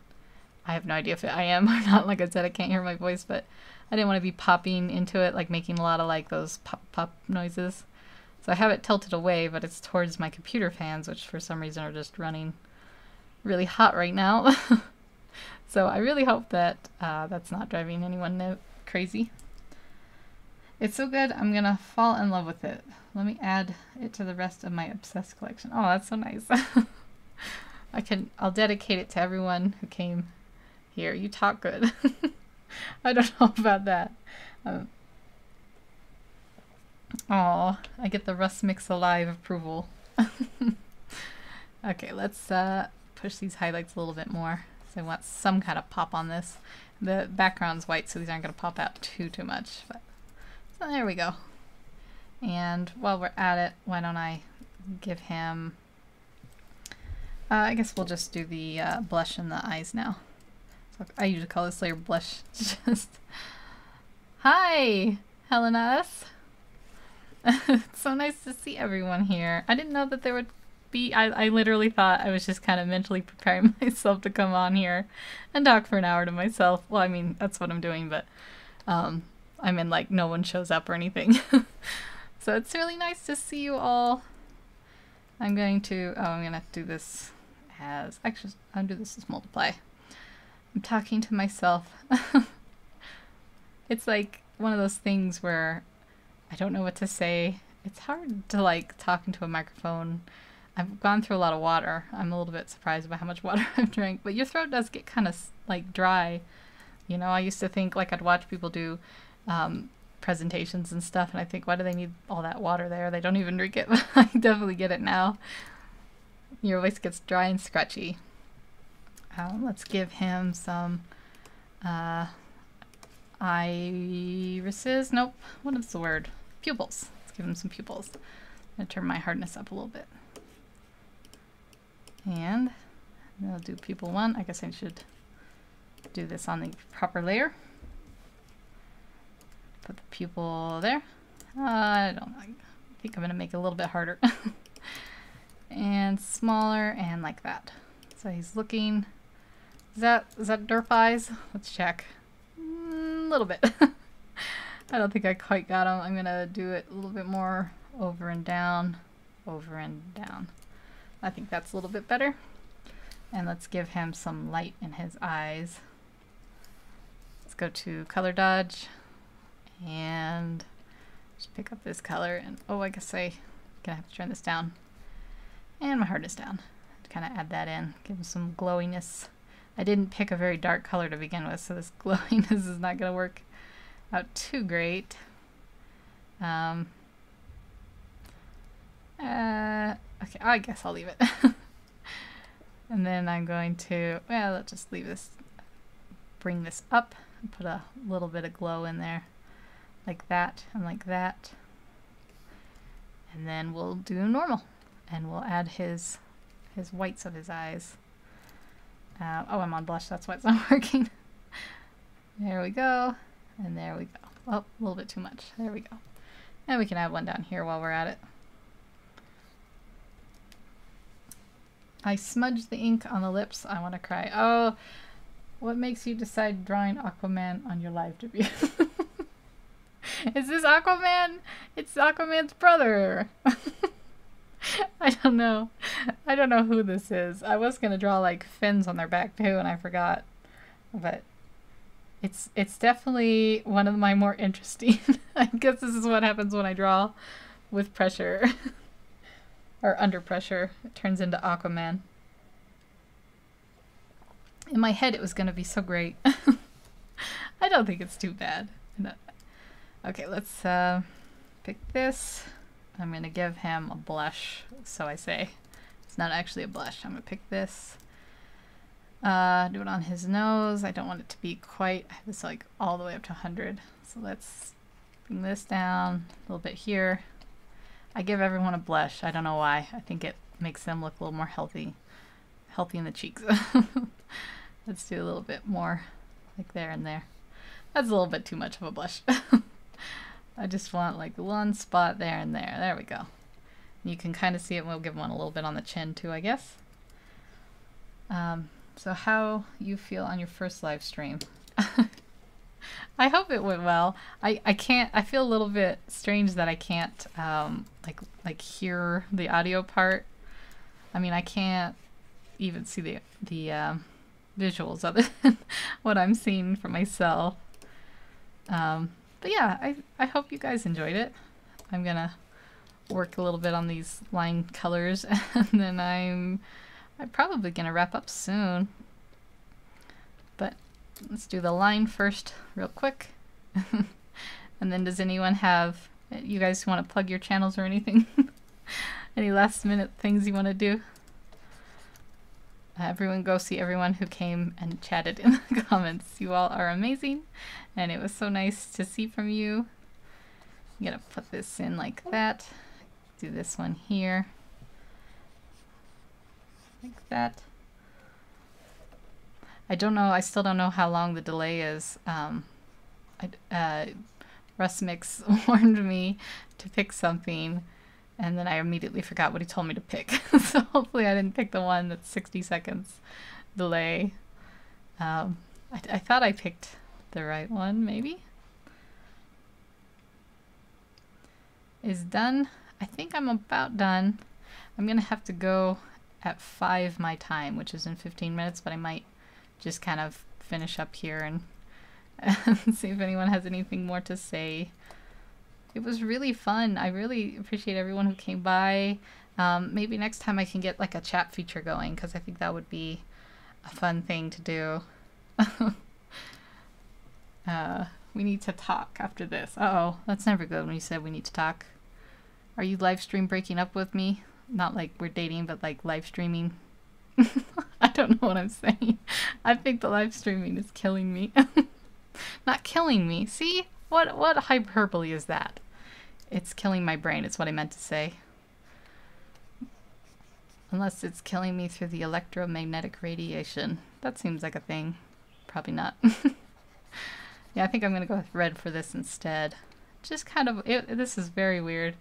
I have no idea if I am or not. Like I said, I can't hear my voice, but I didn't want to be popping into it, like making a lot of like those pop noises. So I have it tilted away, but it's towards my computer fans, which for some reason are just running really hot right now. So I really hope that that's not driving anyone crazy. It's so good, I'm gonna fall in love with it. Let me add it to the rest of my Obsessed collection. Oh, that's so nice. I'll dedicate it to everyone who came here. You talk good. I don't know about that. Oh, I get the Russ Mix Alive approval. Okay, let's push these highlights a little bit more. So I want some kind of pop on this. The background's white, so these aren't going to pop out too much. But, so there we go. And while we're at it, why don't I give him... I guess we'll just do the blush in the eyes now. So I usually call this layer blush. Just... Hi, Helenas. It's so nice to see everyone here. I didn't know that there would be... I literally thought I was just kind of mentally preparing myself to come on here and talk for an hour to myself. Well, I mean, that's what I'm doing, but I mean, like, no one shows up or anything. So it's really nice to see you all. I'm going to do this as... Actually, I'll do this as multiply. I'm talking to myself. It's like one of those things where I don't know what to say. It's hard to like talk into a microphone. I've gone through a lot of water. I'm a little bit surprised by how much water I've drank, but your throat does get kind of like dry. You know, I used to think like I'd watch people do presentations and stuff, and I think, why do they need all that water there? They don't even drink it. But I definitely get it now. Your voice gets dry and scratchy. Let's give him some irises. Nope. What is the word? Pupils. Let's give him some pupils. I'm going to turn my hardness up a little bit. And I'll do pupil 1. I guess I should do this on the proper layer. Put the pupil there. I think I'm going to make it a little bit harder. And smaller, and like that. So he's looking. Is that derp eyes? Let's check. A little bit. I don't think I quite got him. I'm going to do it a little bit more over and down, over and down. I think that's a little bit better. And let's give him some light in his eyes. Let's go to color dodge and just pick up this color. And oh, I guess I'm gonna have to turn this down and my hardness down to kind of add that in, give him some glowiness. I didn't pick a very dark color to begin with, so this glowiness is not gonna work out too great. Okay, I guess I'll leave it. And then I'm going to, well, let's just leave this, bring this up and put a little bit of glow in there, like that and like that. And then we'll do normal, and we'll add his whites of his eyes. Oh, I'm on blush, that's why it's not working. There we go, and there we go. Oh, a little bit too much. There we go. And we can add one down here while we're at it. I smudged the ink on the lips. I want to cry. Oh, what makes you decide drawing Aquaman on your live debut? Is this Aquaman? It's Aquaman's brother. I don't know. I don't know who this is. I was going to draw like fins on their back too, and I forgot. But it's definitely one of my more interesting. I guess this is what happens when I draw with pressure. Or under pressure. It turns into Aquaman. In my head it was going to be so great. I don't think it's too bad. No. Okay, let's pick this. I'm going to give him a blush, so I say. It's not actually a blush. I'm going to pick this. Do it on his nose. I don't want it to be quite, I have this like all the way up to 100. So let's bring this down a little bit here. I give everyone a blush. I don't know why. I think it makes them look a little more healthy in the cheeks. Let's do a little bit more like there and there. That's a little bit too much of a blush. I just want like one spot there and there. There we go. You can kind of see it. We'll give one a little bit on the chin too, I guess. So how you feel on your first live stream? I hope it went well. I feel a little bit strange that I can't like hear the audio part. I mean, I can't even see the visuals other than what I'm seeing for myself. But yeah, I hope you guys enjoyed it. I'm gonna work a little bit on these line colors, and then I'm probably gonna wrap up soon. But let's do the line first real quick. And then does anyone have, you guys want to plug your channels or anything? Any last minute things you want to do? Everyone go see everyone who came and chatted in the comments. You all are amazing, and it was so nice to see from you. I'm gonna put this in like that. Do this one here. Like that. I don't know, I still don't know how long the delay is. Russ Mix warned me to pick something, and then I immediately forgot what he told me to pick. So hopefully I didn't pick the one that's 60 seconds delay. I thought I picked the right one, maybe? Is done. I think I'm about done. I'm gonna have to go at 5 my time, which is in 15 minutes, but I might just kind of finish up here and see if anyone has anything more to say. It was really fun. I really appreciate everyone who came by. Maybe next time I can get like a chat feature going, because I think that would be a fun thing to do. We need to talk after this. Uh-oh, that's never good when you said we need to talk. Are you live stream breaking up with me? Not like we're dating, but like live streaming. I don't know what I'm saying. I think the live streaming is killing me. Not killing me. See? What hyperbole is that? it's killing my brain, is what I meant to say. Unless it's killing me through the electromagnetic radiation. That seems like a thing. Probably not. Yeah, I think I'm going to go with red for this instead. Just kind of, this is very weird.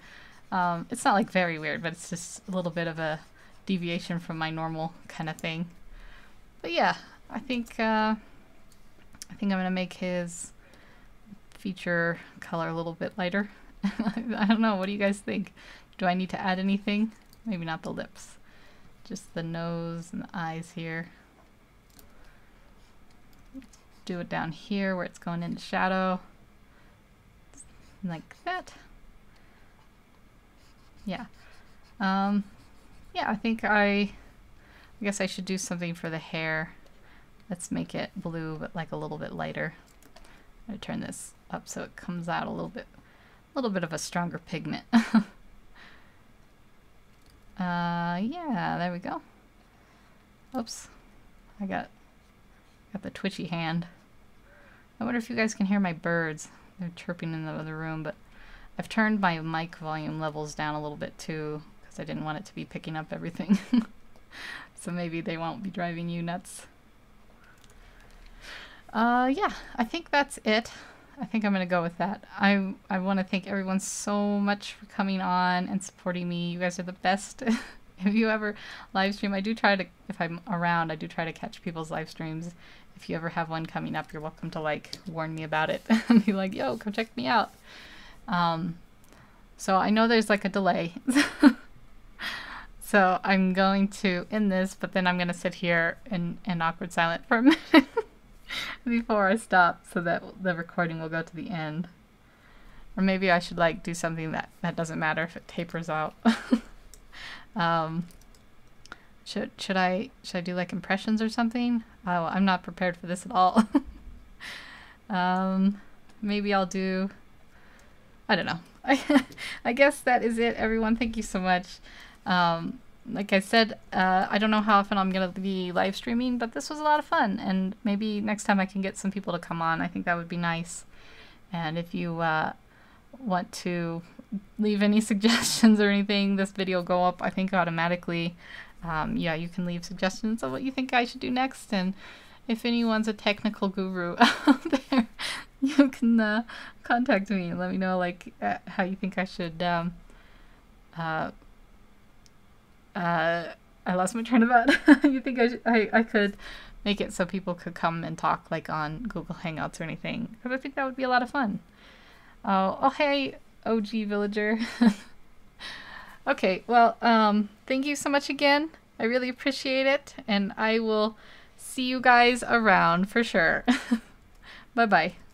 It's not like very weird, but it's just a little bit of a deviation from my normal kind of thing. But yeah, I think I'm going to make his feature color a little bit lighter. I don't know, what do you guys think? Do I need to add anything? Maybe not the lips. Just the nose and the eyes here. Do it down here where it's going into shadow. Like that. Yeah. Yeah, I think I guess I should do something for the hair. Let's make it blue, but like a little bit lighter. I'm gonna turn this up so it comes out a little bit of a stronger pigment. Yeah, there we go. Oops, I got the twitchy hand. I wonder if you guys can hear my birds. They're chirping in the other room, but I've turned my mic volume levels down a little bit too, because I didn't want it to be picking up everything. So maybe they won't be driving you nuts. Yeah, I think that's it. I think I'm gonna go with that. I want to thank everyone so much for coming on and supporting me. You guys are the best. If you ever live stream, I do try to, if I'm around, I do try to catch people's live streams. If you ever have one coming up, you're welcome to like warn me about it and be like, yo, come check me out. So I know there's like a delay. So I'm going to end this, but then I'm going to sit here in awkward silence for a minute before I stop so that the recording will go to the end. Or maybe I should like do something that doesn't matter if it tapers out. Should I do like impressions or something? Oh, I'm not prepared for this at all. Maybe I'll do, I don't know. I guess that is it, everyone. Thank you so much. Like I said, I don't know how often I'm going to be live streaming, but this was a lot of fun. And maybe next time I can get some people to come on. I think that would be nice. And if you want to leave any suggestions or anything, this video will go up, I think, automatically. Yeah, you can leave suggestions of what you think I should do next. And if anyone's a technical guru out there, you can contact me and let me know like how you think I should I lost my train of thought. You think I could make it so people could come and talk like on Google Hangouts or anything? Because I think that would be a lot of fun. Oh, hey, OG villager. Okay, well, thank you so much again. I really appreciate it, and I will see you guys around for sure. Bye-bye.